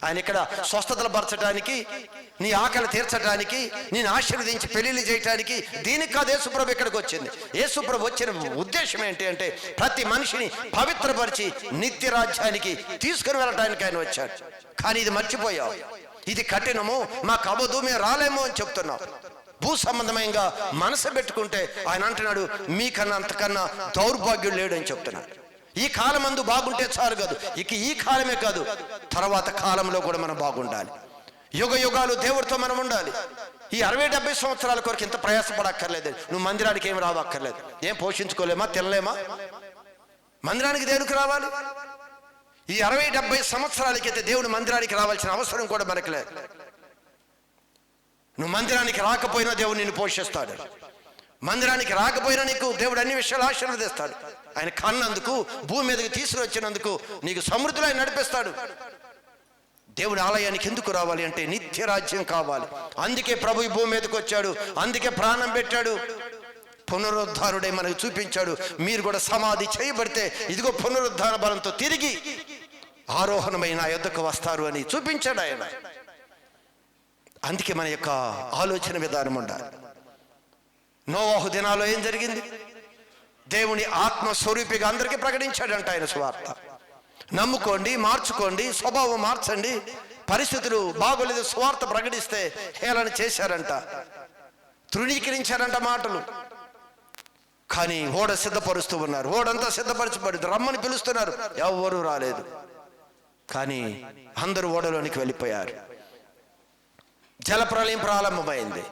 ఆయన ఇక్కడ స్వస్థతలు పరచడానికి, నీ ఆకలి తీర్చడానికి, నేను ఆశీర్వదించి పెళ్లిళ్ళు చేయటానికి, దీనికి కాదు యేసుప్రభు ఇక్కడికి వచ్చింది. యేసుప్రభు వచ్చిన ఉద్దేశం ఏంటి అంటే ప్రతి మనిషిని పవిత్రపరిచి నిత్య రాజ్యానికి తీసుకుని వెళ్ళటానికి ఆయన వచ్చాడు. కానీ ఇది మర్చిపోయావు. ఇది కఠినము, మాకు అవ్వదు, మేము రాలేమో అని చెప్తున్నాం. భూ సంబంధంగా మనసు పెట్టుకుంటే ఆయన అంటున్నాడు, మీకన్నా అంతకన్నా దౌర్భాగ్యుడు లేడు అని చెప్తున్నాడు. ఈ కాలమందు బాగుంటే చాలు కాదు, ఇక ఈ కాలమే కాదు, తర్వాత కాలంలో కూడా మనం బాగుండాలి. యుగ యుగాలు దేవుడితో మనం ఉండాలి. ఈ 60-70 సంవత్సరాల కొరకు ఇంత ప్రయాసపడక్కర్లేదు. నువ్వు మందిరానికి ఏమి రావక్కర్లేదు. ఏం పోషించుకోలేమా, తినలేమా? మందిరానికి దేవుడికి రావాలి. ఈ 60-70 సంవత్సరాలకైతే దేవుడు మందిరానికి రావాల్సిన అవసరం కూడా మనకు లేదు. నువ్వు మందిరానికి రాకపోయినా దేవుడు నిన్ను పోషిస్తాడు. మందిరానికి రాకపోయినా నీకు దేవుడు అన్ని విషయాలు ఆశీర్వదిస్తాడు. ఆయన కన్నందుకు, భూమి మీదకి తీసుకువచ్చినందుకు నీకు సమృద్ధిలో ఆయన నడిపిస్తాడు. దేవుడి ఆలయానికి ఎందుకు రావాలి అంటే నిత్య రాజ్యం కావాలి. అందుకే ప్రభు ఈ భూమి మీదకి వచ్చాడు, అందుకే ప్రాణం పెట్టాడు, పునరుద్ధారుడై మనకు చూపించాడు. మీరు కూడా సమాధి చేయబడితే ఇదిగో పునరుద్ధార బలంతో తిరిగి ఆరోహణమైన నా యొద్దకు వస్తారు అని చూపించాడు ఆయన. అందుకే మన యొక్క ఆలోచన విధానం ఉండాలి. నోవాహు దినాల్లో ఏం జరిగింది? దేవుని ఆత్మస్వరూపిగా అందరికీ ప్రకటించాడంట ఆయన సువార్త. నమ్ముకోండి, మార్చుకోండి, స్వభావం మార్చండి. పరిస్థితులు బాగోలేదు, సువార్త ప్రకటిస్తే హేళన చేశారంట, తృణీకరించారంట మాటలు. కానీ ఓడ సిద్ధపరుస్తూ ఉన్నారు. ఓడంతా సిద్ధపరచబడింది, రమ్మని పిలుస్తున్నారు, ఎవరు రాలేదు. కానీ అందరూ ఓడలోనికి వెళ్ళిపోయారు. జలప్రలయం ప్రారంభమైంది.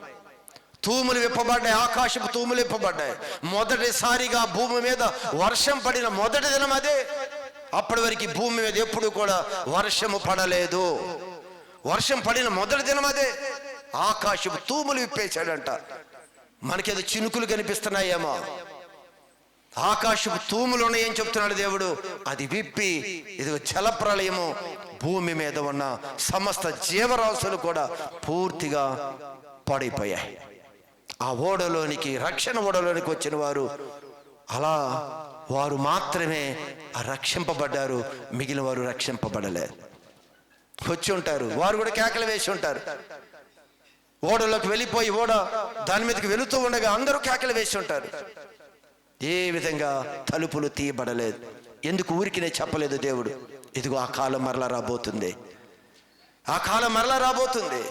తూములు విప్పబడ్డాయి, ఆకాశపు తూములు విప్పబడ్డాయి. మొదటిసారిగా భూమి మీద వర్షం పడిన మొదటి దినం అదే. అప్పటి వరకు భూమి మీద ఎప్పుడు కూడా వర్షము పడలేదు. వర్షం పడిన మొదటి దినం అదే. ఆకాశపు తూములు విప్పేశాడంట. మనకేదో చినుకులు కనిపిస్తున్నాయేమో, ఆకాశపు తూములు ఉన్నాయేం చెప్తున్నాడు దేవుడు. అది విప్పి ఇది జలప్రలయము, భూమి మీద ఉన్న సమస్త జీవరాశులు కూడా పూర్తిగా పడిపోయాయి. ఆ ఓడలోనికి, రక్షణ ఓడలోనికి వచ్చిన వారు, అలా వారు మాత్రమే రక్షింపబడ్డారు. మిగిలిన వారు రక్షింపబడలేదు. వచ్చి ఉంటారు, వారు కూడా కేకలు వేసి ఉంటారు. ఓడలోకి వెళ్ళిపోయి ఓడ దాని మీదకి వెళుతూ ఉండగా అందరూ కేకలు వేసి ఉంటారు. ఏ విధంగా తలుపులు తీయబడలేదు. ఎందుకు ఊరికినే చెప్పలేదు దేవుడు. ఇదిగో ఆ కాలం మరలా రాబోతుంది, ఆ కాలం మరలా రాబోతుంది.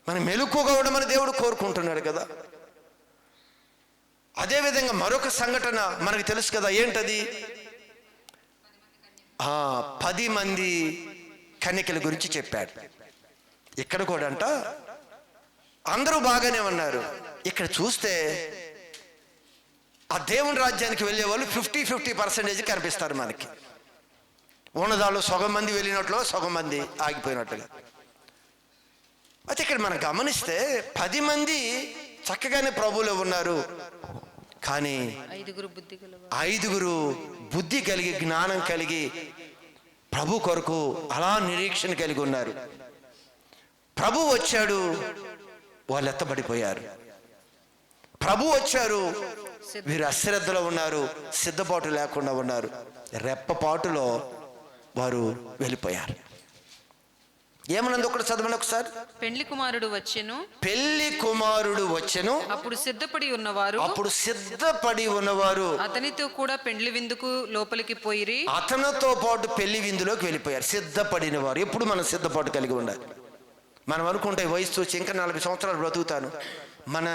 మనం మెలకువగా ఉండమని దేవుడు కోరుకుంటున్నాడు కదా. అదేవిధంగా మరొక సంఘటన మనకు తెలుసు కదా. ఏంటది? 10 మంది కన్యకల గురించి చెప్పాడు. ఇక్కడ కూడా అంట అందరూ బాగానే ఉన్నారు. ఇక్కడ చూస్తే ఆ దేవుని రాజ్యానికి వెళ్ళే వాళ్ళు 50% కనిపిస్తారు మనకి. ఉన్నదాళ్ళు సగం మంది వెళ్ళినట్లు, సగం మంది ఆగిపోయినట్లుగా. అయితే ఇక్కడ మనం గమనిస్తే 10 మంది చక్కగానే ప్రభువులో ఉన్నారు. కానీ 5 బుద్ధి కలిగి, జ్ఞానం కలిగి, ప్రభు కొరకు అలా నిరీక్షణ కలిగి ఉన్నారు. ప్రభు వచ్చాడు, వాళ్ళు ఎత్తబడిపోయారు. ప్రభు వచ్చారు, వీరు అశ్రద్ధలో ఉన్నారు, సిద్ధపాటు లేకుండా ఉన్నారు. రెప్పపాటులో వారు వెళ్ళిపోయారు. ఏమన్నది ఒకటి చదవండి ఒకసారి. పెళ్లి కుమారుడు వచ్చెను, పెళ్లి కుమారుడు వచ్చెను, అప్పుడు సిద్ధపడి ఉన్నవారు అతనితో కూడా పెండ్లి విందుకు లోపలికి పోయిరి. అతనితో పాటు పెళ్లి విందులోకి వెళ్ళిపోయారు. సిద్ధపడిన వారు. ఎప్పుడు మనం సిద్ధపాటు కలిగి ఉండాలి. మనం అనుకుంటే వయసు చూసి ఇంకా 40 సంవత్సరాలు బ్రతుకుతాను. మన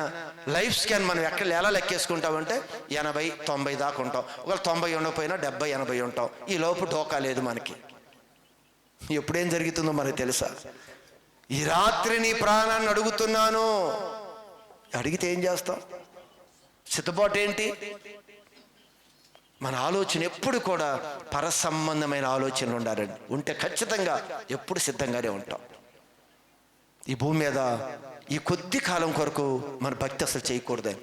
లైఫ్ స్కాన్ మనం ఎలా లెక్కేసుకుంటామంటే 80-90 దాకా ఉంటాం. ఒకవేళ 90 ఉండకపోయినా 70-80 ఉంటాం. ఈ లోపు డోకా లేదు మనకి. ఎప్పుడేం జరుగుతుందో మనకు తెలుసా? ఈ రాత్రి నీ ప్రాణాన్ని అడుగుతున్నాను. అడిగితే ఏం చేస్తాం? సిద్ధపాటు ఏంటి? మన ఆలోచన ఎప్పుడు కూడా పరసంబంధమైన ఆలోచనలు ఉండాలండి. ఉంటే ఖచ్చితంగా ఎప్పుడు సిద్ధంగానే ఉంటాం. ఈ భూమి మీద ఈ కొద్ది కాలం కొరకు మన భక్తి అసలు చేయకూడదని.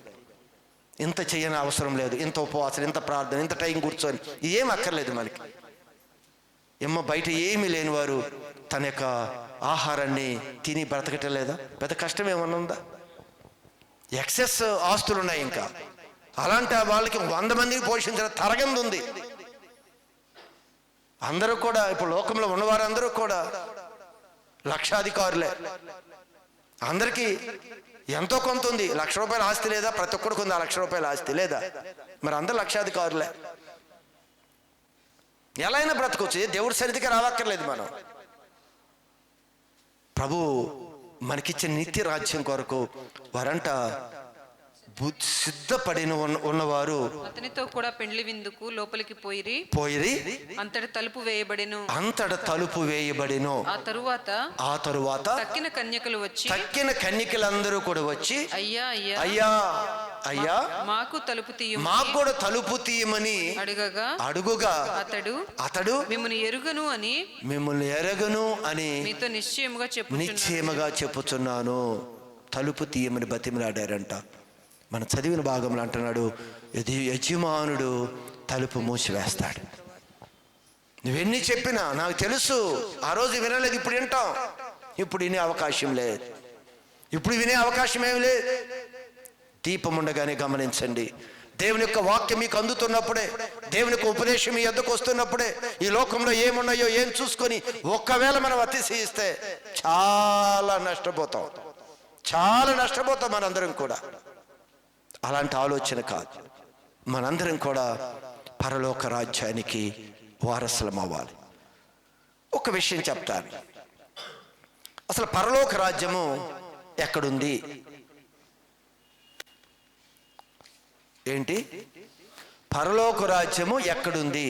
ఇంత చేయని అవసరం లేదు. ఇంత ఉపవాసం, ఇంత ప్రార్థన, ఇంత టైం కూర్చొని ఏం అక్కర్లేదు మనకి. బయట ఏమీ లేని వారు తన యొక్క ఆహారాన్ని తిని బ్రతకటం లేదా? పెద్ద కష్టం ఏమన్నా ఉందా? ఎక్సెస్ ఆస్తులు ఉన్నాయి. ఇంకా అలాంటి వాళ్ళకి 100 మందికి పోషించిన తరగంది ఉంది. అందరూ కూడా ఇప్పుడు లోకంలో ఉన్నవారు అందరూ కూడా లక్షాధికారులే. అందరికీ ఎంతో కొంత ఉంది. ₹1,00,000 ఆస్తి లేదా? ప్రతి ఒక్కడికి ఉంది ₹1,00,000 ఆస్తి లేదా? మరి అందరూ లక్షాధికారులే. ఎలా అయినా బ్రతకొచ్చు. దేవుడి సన్నిధికి రావక్కర్లేదు. మనం ప్రభు మనకిచ్చిన నిత్య రాజ్యం కొరకు వారంట సిద్ధపడిన ఉన్నవారు అతనితో కూడా పెండ్లి విందుకు లోపలికి పోయిరి. అంతట తలుపు వేయబడెను. ఆ తరువాత తక్కిన కన్యకలందరూ కూడా వచ్చి అయ్యా మాకు కూడా తలుపు తీయమని అడుగుగా అతడు మిమ్మల్ని ఎరుగను అని మీతో నిశ్చయముగా చెప్పుచున్నాను. తలుపు తీయమని బతిమలాడారంట. మన చదివిన భాగంలో అంటున్నాడు, యజమానుడు తలుపు మూసివేస్తాడు. నువ్వెన్ని చెప్పినా నాకు తెలుసు, ఆ రోజు వినలేదు, ఇప్పుడు వింటాం. ఇప్పుడు వినే అవకాశం లేదు. ఇప్పుడు వినే అవకాశం ఏమి లేదు. దీపం ఉండగానే గమనించండి. దేవుని యొక్క వాక్యం మీకు అందుతున్నప్పుడే, దేవుని యొక్క ఉపదేశం మీ ఎద్దకు వస్తున్నప్పుడే ఈ లోకంలో ఏమున్నాయో ఏం చూసుకొని ఒక్కవేళ మనం అతిశయిస్తే చాలా నష్టపోతాం మనందరం కూడా. అలాంటి ఆలోచన కాదు. మనందరం కూడా పరలోక రాజ్యానికి వారసులం అవ్వాలి. ఒక విషయం చెప్తాను. అసలు పరలోక రాజ్యము ఎక్కడుంది? ఏంటి పరలోక రాజ్యము ఎక్కడుంది?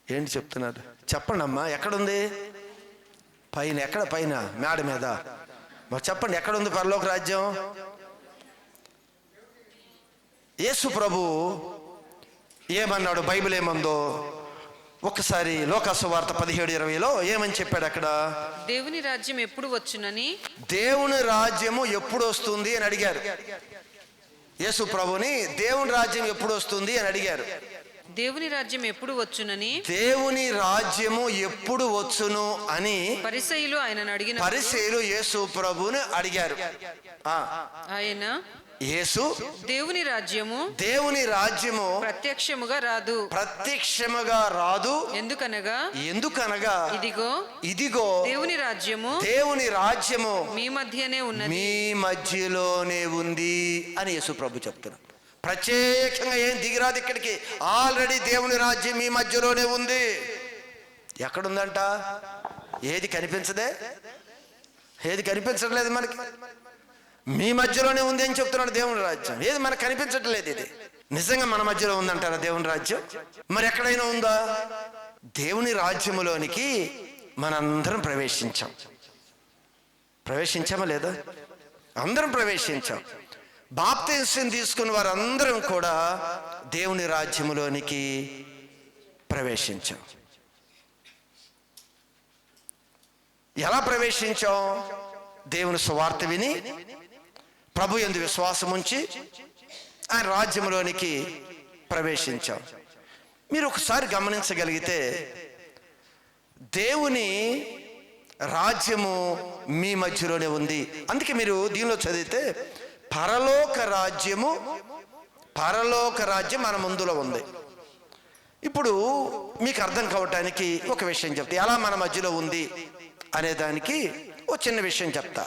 ఏంటి చెప్తున్నారు? చెప్పండి అమ్మా, ఎక్కడుంది? పైన. ఎక్కడ? పైన మేడ మీద. మరి చెప్పండి, ఎక్కడుంది పరలోక రాజ్యం? యేసు ప్రభు ఏమన్నాడు? బైబిల్ ఏమందో ఒకసారి లోకాసు వార్త 17:20లో ఏమని చెప్పాడు? అక్కడ దేవుని రాజ్యం ఎప్పుడు వచ్చునని, దేవుని రాజ్యము ఎప్పుడు వస్తుంది అని అడిగారు. యేసు ప్రభుని దేవుని రాజ్యం ఎప్పుడు వస్తుంది అని అడిగారు. దేవుని రాజ్యం ఎప్పుడు వచ్చునని, దేవుని రాజ్యము ఎప్పుడు వచ్చును అని పరిసయ్యులు ఆయనను అడిగిన, పరిసయ్యులు యేసు ప్రభుని అడిగారు. ఆయన యేసు దేవుని రాజ్యము ప్రత్యక్షముగా రాదు. ఎందుకనగా ఇదిగో దేవుని రాజ్యము మీ మధ్యలోనే ఉంది అని యేసు ప్రభు చెప్తున్నారు. ప్రత్యేకంగా ఏం దిగిరాదు ఇక్కడికి. ఆల్రెడీ దేవుని రాజ్యం మీ మధ్యలోనే ఉంది. ఎక్కడుందంట? ఏది కనిపించదే, ఏది కనిపించట్లేదు మనకి. మీ మధ్యలోనే ఉంది అని చెప్తున్నాడు దేవుని రాజ్యం. ఏది మనకు కనిపించట్లేదు. ఇది నిజంగా మన మధ్యలో ఉందంటారా దేవుని రాజ్యం? మరి ఎక్కడైనా ఉందా? దేవుని రాజ్యములోనికి మనందరం ప్రవేశించామా లేదా? అందరం ప్రవేశించాం. బాప్తిస్మం తీసుకున్న వారందరం కూడా దేవుని రాజ్యములోనికి ప్రవేశించాం. ఎలా ప్రవేశించాం? దేవుని సువార్త విని ప్రభు యందు విశ్వాసం ఉంచి ఆయన రాజ్యంలోనికి ప్రవేశించాం. మీరు ఒకసారి గమనించగలిగితే దేవుని రాజ్యము మీ మధ్యలోనే ఉంది. అందుకే మీరు దీనిలో చదివితే పరలోక రాజ్యం మన ముందులో ఉంది. ఇప్పుడు మీకు అర్థం కావటానికి ఒక విషయం చెప్తా. ఎలా మన మధ్యలో ఉంది అనేదానికి ఒక చిన్న విషయం చెప్తా.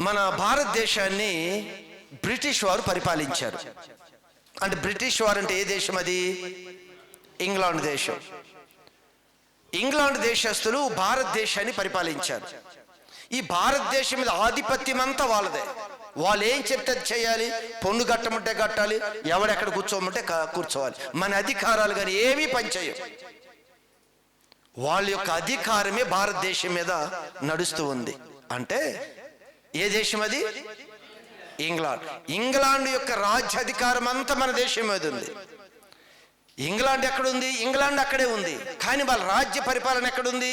మన భారతదేశాన్ని బ్రిటిష్ వారు పరిపాలించారు. అంటే బ్రిటిష్ వారు అంటే ఏ దేశం అది? ఇంగ్లాండ్ దేశం. ఇంగ్లాండ్ దేశస్తులు భారతదేశాన్ని పరిపాలించారు. ఈ భారతదేశం మీద ఆధిపత్యం అంతా వాళ్ళదే. వాళ్ళు ఏం చెప్తే చేయాలి. పొన్ను కట్టమంటే కట్టాలి, ఎవడెక్కడ కూర్చోమంటే కూర్చోవాలి. మన అధికారాలు కానీ ఏమీ పనిచేయవు. వాళ్ళ యొక్క అధికారమే భారతదేశం మీద నడుస్తూ ఉంది. అంటే ఏ దేశం అది? ఇంగ్లాండ్ యొక్క రాజ్యాధికారం అంతా మన దేశం మీద ఉంది. ఇంగ్లాండ్ ఎక్కడుంది? ఇంగ్లాండ్ అక్కడే ఉంది. కానీ వాళ్ళ రాజ్య పరిపాలన ఎక్కడుంది?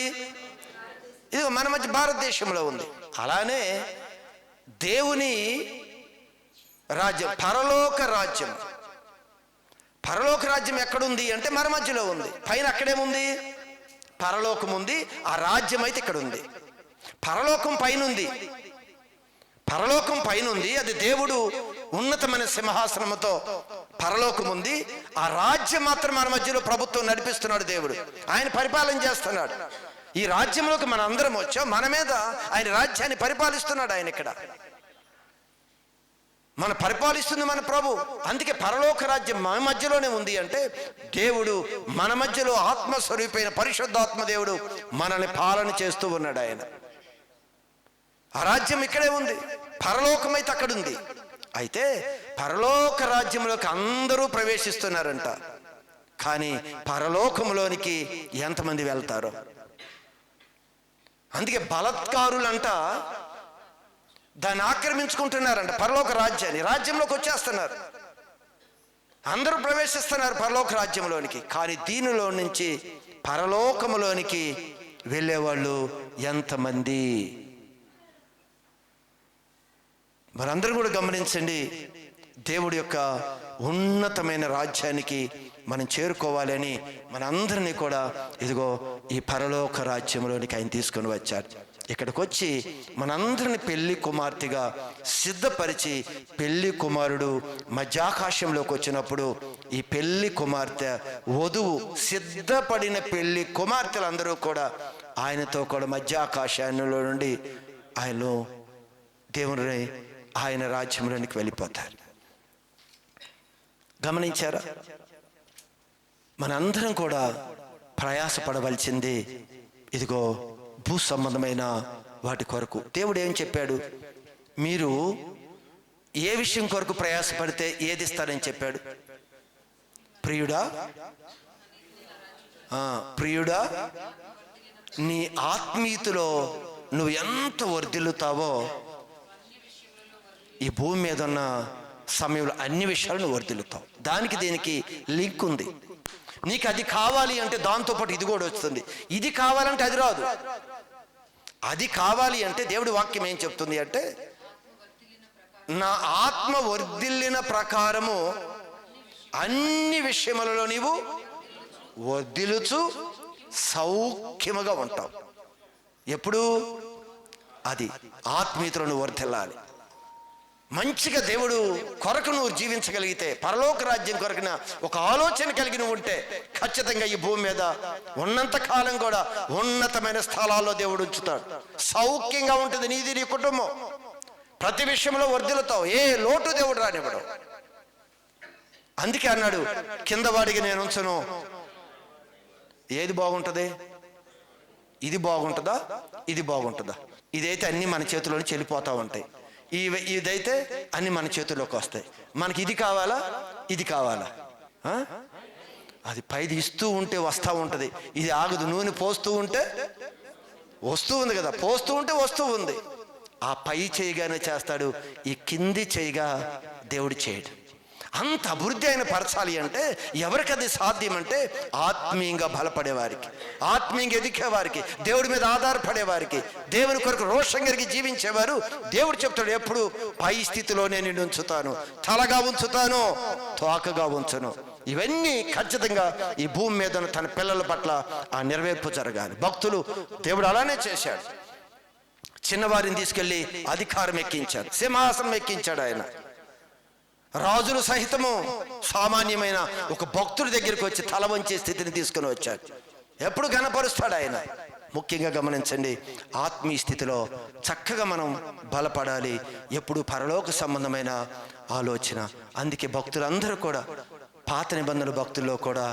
ఇది మన మధ్య భారతదేశంలో ఉంది. అలానే దేవుని రాజ్యం, పరలోక రాజ్యం ఎక్కడుంది అంటే మన మధ్యలో ఉంది. పైన అక్కడేముంది? పరలోకం ఉంది. ఆ రాజ్యం అయితే ఇక్కడ ఉంది. పరలోకం పైన ఉంది. అది దేవుడు ఉన్నతమైన సింహాసనముతో పరలోకం ఉంది. ఆ రాజ్యం మాత్రం మన మధ్యలో ప్రభుత్వం నడిపిస్తున్నాడు. దేవుడు ఆయన పరిపాలన చేస్తున్నాడు. ఈ రాజ్యంలోకి మన అందరం వచ్చాం. మన మీద ఆయన రాజ్యాన్ని పరిపాలిస్తున్నాడు. ఆయన ఇక్కడ మన పరిపాలిస్తుంది మన ప్రభు. అందుకే పరలోక రాజ్యం మన మధ్యలోనే ఉంది. అంటే దేవుడు మన మధ్యలో ఆత్మస్వరూపైన పరిశుద్ధాత్మ దేవుడు మనల్ని పాలన చేస్తూ ఉన్నాడు. ఆయన ఆ రాజ్యం ఇక్కడే ఉంది. పరలోకం అయితే అక్కడుంది. అయితే పరలోక రాజ్యంలోకి అందరూ ప్రవేశిస్తున్నారంట. కానీ పరలోకంలోనికి ఎంతమంది వెళ్తారో? అందుకే బలత్కారులంట దాన్ని ఆక్రమించుకుంటున్నారంట. పరలోక రాజ్యంలోకి వచ్చేస్తున్నారు. అందరూ ప్రవేశిస్తున్నారు పరలోక రాజ్యంలోనికి. కానీ దీనిలో నుంచి పరలోకములోనికి వెళ్ళేవాళ్ళు ఎంతమంది? మనందరూ కూడా గమనించండి. దేవుడి యొక్క ఉన్నతమైన రాజ్యానికి మనం చేరుకోవాలని మనందరినీ కూడా ఇదిగో ఈ పరలోక రాజ్యంలోనికి ఆయన తీసుకొని వచ్చారు. ఇక్కడికి వచ్చి మనందరిని పెళ్లి కుమార్తెగా సిద్ధపరిచి, పెళ్లి కుమారుడు మధ్యాకాశంలోకి వచ్చినప్పుడు ఈ పెళ్లి కుమార్తె వధువు సిద్ధపడిన పెళ్లి కుమార్తెలందరూ కూడా ఆయనతో కూడా మధ్యాకాశాలలో నుండి ఆయనలో దేవుని ఆయన రాజ్యంలోనికి వెళ్ళిపోతారు. గమనించారా? మనందరం కూడా ప్రయాసపడవలసింది ఇదిగో భూ సంబంధమైన వాటి కొరకు. దేవుడు ఏం చెప్పాడు? మీరు ఏ విషయం కొరకు ప్రయాసపడితే ఏది ఇస్తారని చెప్పాడు? ప్రియుడా, ప్రియుడా, నీ ఆత్మీయతలో నువ్వు ఎంత వర్ధిల్లుతావో ఈ భూమి మీద ఉన్న సమయంలో అన్ని విషయాలు నువ్వు వర్ధిల్లుతావు. దానికి దీనికి లింక్ ఉంది. నీకు అది కావాలి అంటే దాంతోపాటు ఇది కూడా వస్తుంది. ఇది కావాలంటే అది రాదు. అది కావాలి అంటే దేవుడి వాక్యం ఏం చెప్తుంది అంటే, నా ఆత్మ వర్ధిల్లిన ప్రకారము అన్ని విషయములలో నీవు వర్ధిల్లుచు సౌఖ్యముగా ఉంటావు. ఎప్పుడు? అది ఆత్మీయతలో నువ్వు వర్ధిల్లాలి. మంచిగా దేవుడు కొరకు నువ్వు జీవించగలిగితే, పరలోక రాజ్యం కొరకున ఒక ఆలోచన కలిగి నువ్వు ఉంటే, ఖచ్చితంగా ఈ భూమి మీద ఉన్నంత కాలం కూడా ఉన్నతమైన స్థలాల్లో దేవుడు ఉంచుతాడు. సౌఖ్యంగా ఉంటుంది నీది, నీ కుటుంబం. ప్రతి విషయంలో వర్ధిల్లుతావు. ఏ లోటు దేవుడు రానివ్వడు. అందుకే అన్నాడు, కింద వాడికి నేను ఉంచను. ఏది బాగుంటుంది? ఇది బాగుంటుందా, ఇది బాగుంటుందా? ఇదైతే అన్ని మన చేతిలోనే చెల్లిపోతూ ఉంటాయి. ఇదైతే అన్ని మన చేతుల్లోకి వస్తాయి. మనకి ఇది కావాలా, ఇది కావాలా? అది పైది ఇస్తూ ఉంటే వస్తూ ఉంటుంది. ఇది ఆగదు. నూనె పోస్తూ ఉంటే వస్తూ ఉంది కదా, పోస్తూ ఉంటే వస్తూ ఉంది. ఆ పై చేయగానే చేస్తాడు, ఈ కింది చేయగా దేవుడు చేయడు. అంత అభివృద్ధి అయిన పరచాలి అంటే ఎవరికి అది సాధ్యం అంటే ఆత్మీయంగా బలపడేవారికి, ఆత్మీయంగా ఎదిగేవారికి, దేవుడి మీద ఆధారపడేవారికి, దేవుని కొరకు రోషం కలిగి జీవించేవారు. దేవుడు చెప్తాడు, ఎప్పుడు పై స్థితిలోనే నిన్ను ఉంచుతాను, తలగా ఉంచుతాను, తోకగా ఉంచను. ఇవన్నీ ఖచ్చితంగా ఈ భూమి మీద తన పిల్లల పట్ల ఆ నెరవేర్పు జరగాలి. భక్తులు దేవుడు అలానే చేశాడు. చిన్నవారిని తీసుకెళ్లి అధికారం ఎక్కించాడు, సింహాసనం ఎక్కించాడు ఆయన. రాజులు సహితము సామాన్యమైన ఒక భక్తుడి దగ్గరికి వచ్చి తల వంచే స్థితిని తీసుకుని వచ్చాడు. ఎప్పుడు ఘనపరుస్తాడు ఆయన. ముఖ్యంగా గమనించండి, ఆత్మీయ స్థితిలో చక్కగా మనం బలపడాలి. ఎప్పుడు పరలోక సంబంధమైన ఆలోచన. అందుకే భక్తులందరూ కూడా, పాత నిబంధనల భక్తుల్లో కూడా,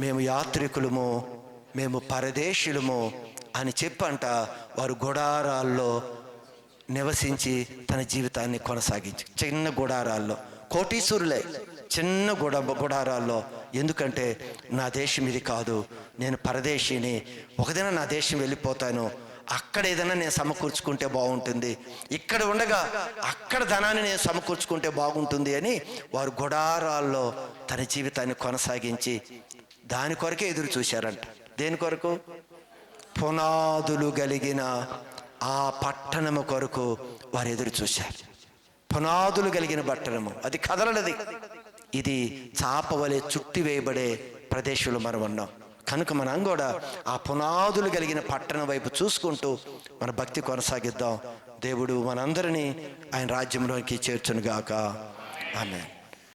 మేము యాత్రికులము, మేము పరదేశులము అని చెప్పంట వారు గుడారాల్లో నివసించి తన జీవితాన్ని కొనసాగించి, చిన్న గుడారాల్లో, కోటీశ్వరులే చిన్న గుడారాల్లో. ఎందుకంటే నా దేశం ఇది కాదు, నేను పరదేశీని, ఒకదిన నా దేశం వెళ్ళిపోతాను, అక్కడ ఏదైనా నేను సమకూర్చుకుంటే బాగుంటుంది, ఇక్కడ ఉండగా అక్కడ ధనాన్ని నేను సమకూర్చుకుంటే బాగుంటుంది అని వారు గుడారాల్లో తన జీవితాన్ని కొనసాగించి దాని కొరకే ఎదురు చూశారంట. దేని కొరకు? పునాదులు కలిగిన ఆ పట్టణము కొరకు వారు ఎదురు చూశారు. పునాదులు కలిగిన పట్టణము, అది కదలనది. ఇది చాపవలే చుట్టి వేయబడే ప్రదేశంలో మనం ఉన్నాం. కనుక మనం కూడా ఆ పునాదులు కలిగిన పట్టణం వైపు చూసుకుంటూ మన భక్తి కొనసాగిద్దాం. దేవుడు మనందరినీ ఆయన రాజ్యంలోకి చేర్చునుగాక. ఆమేన్.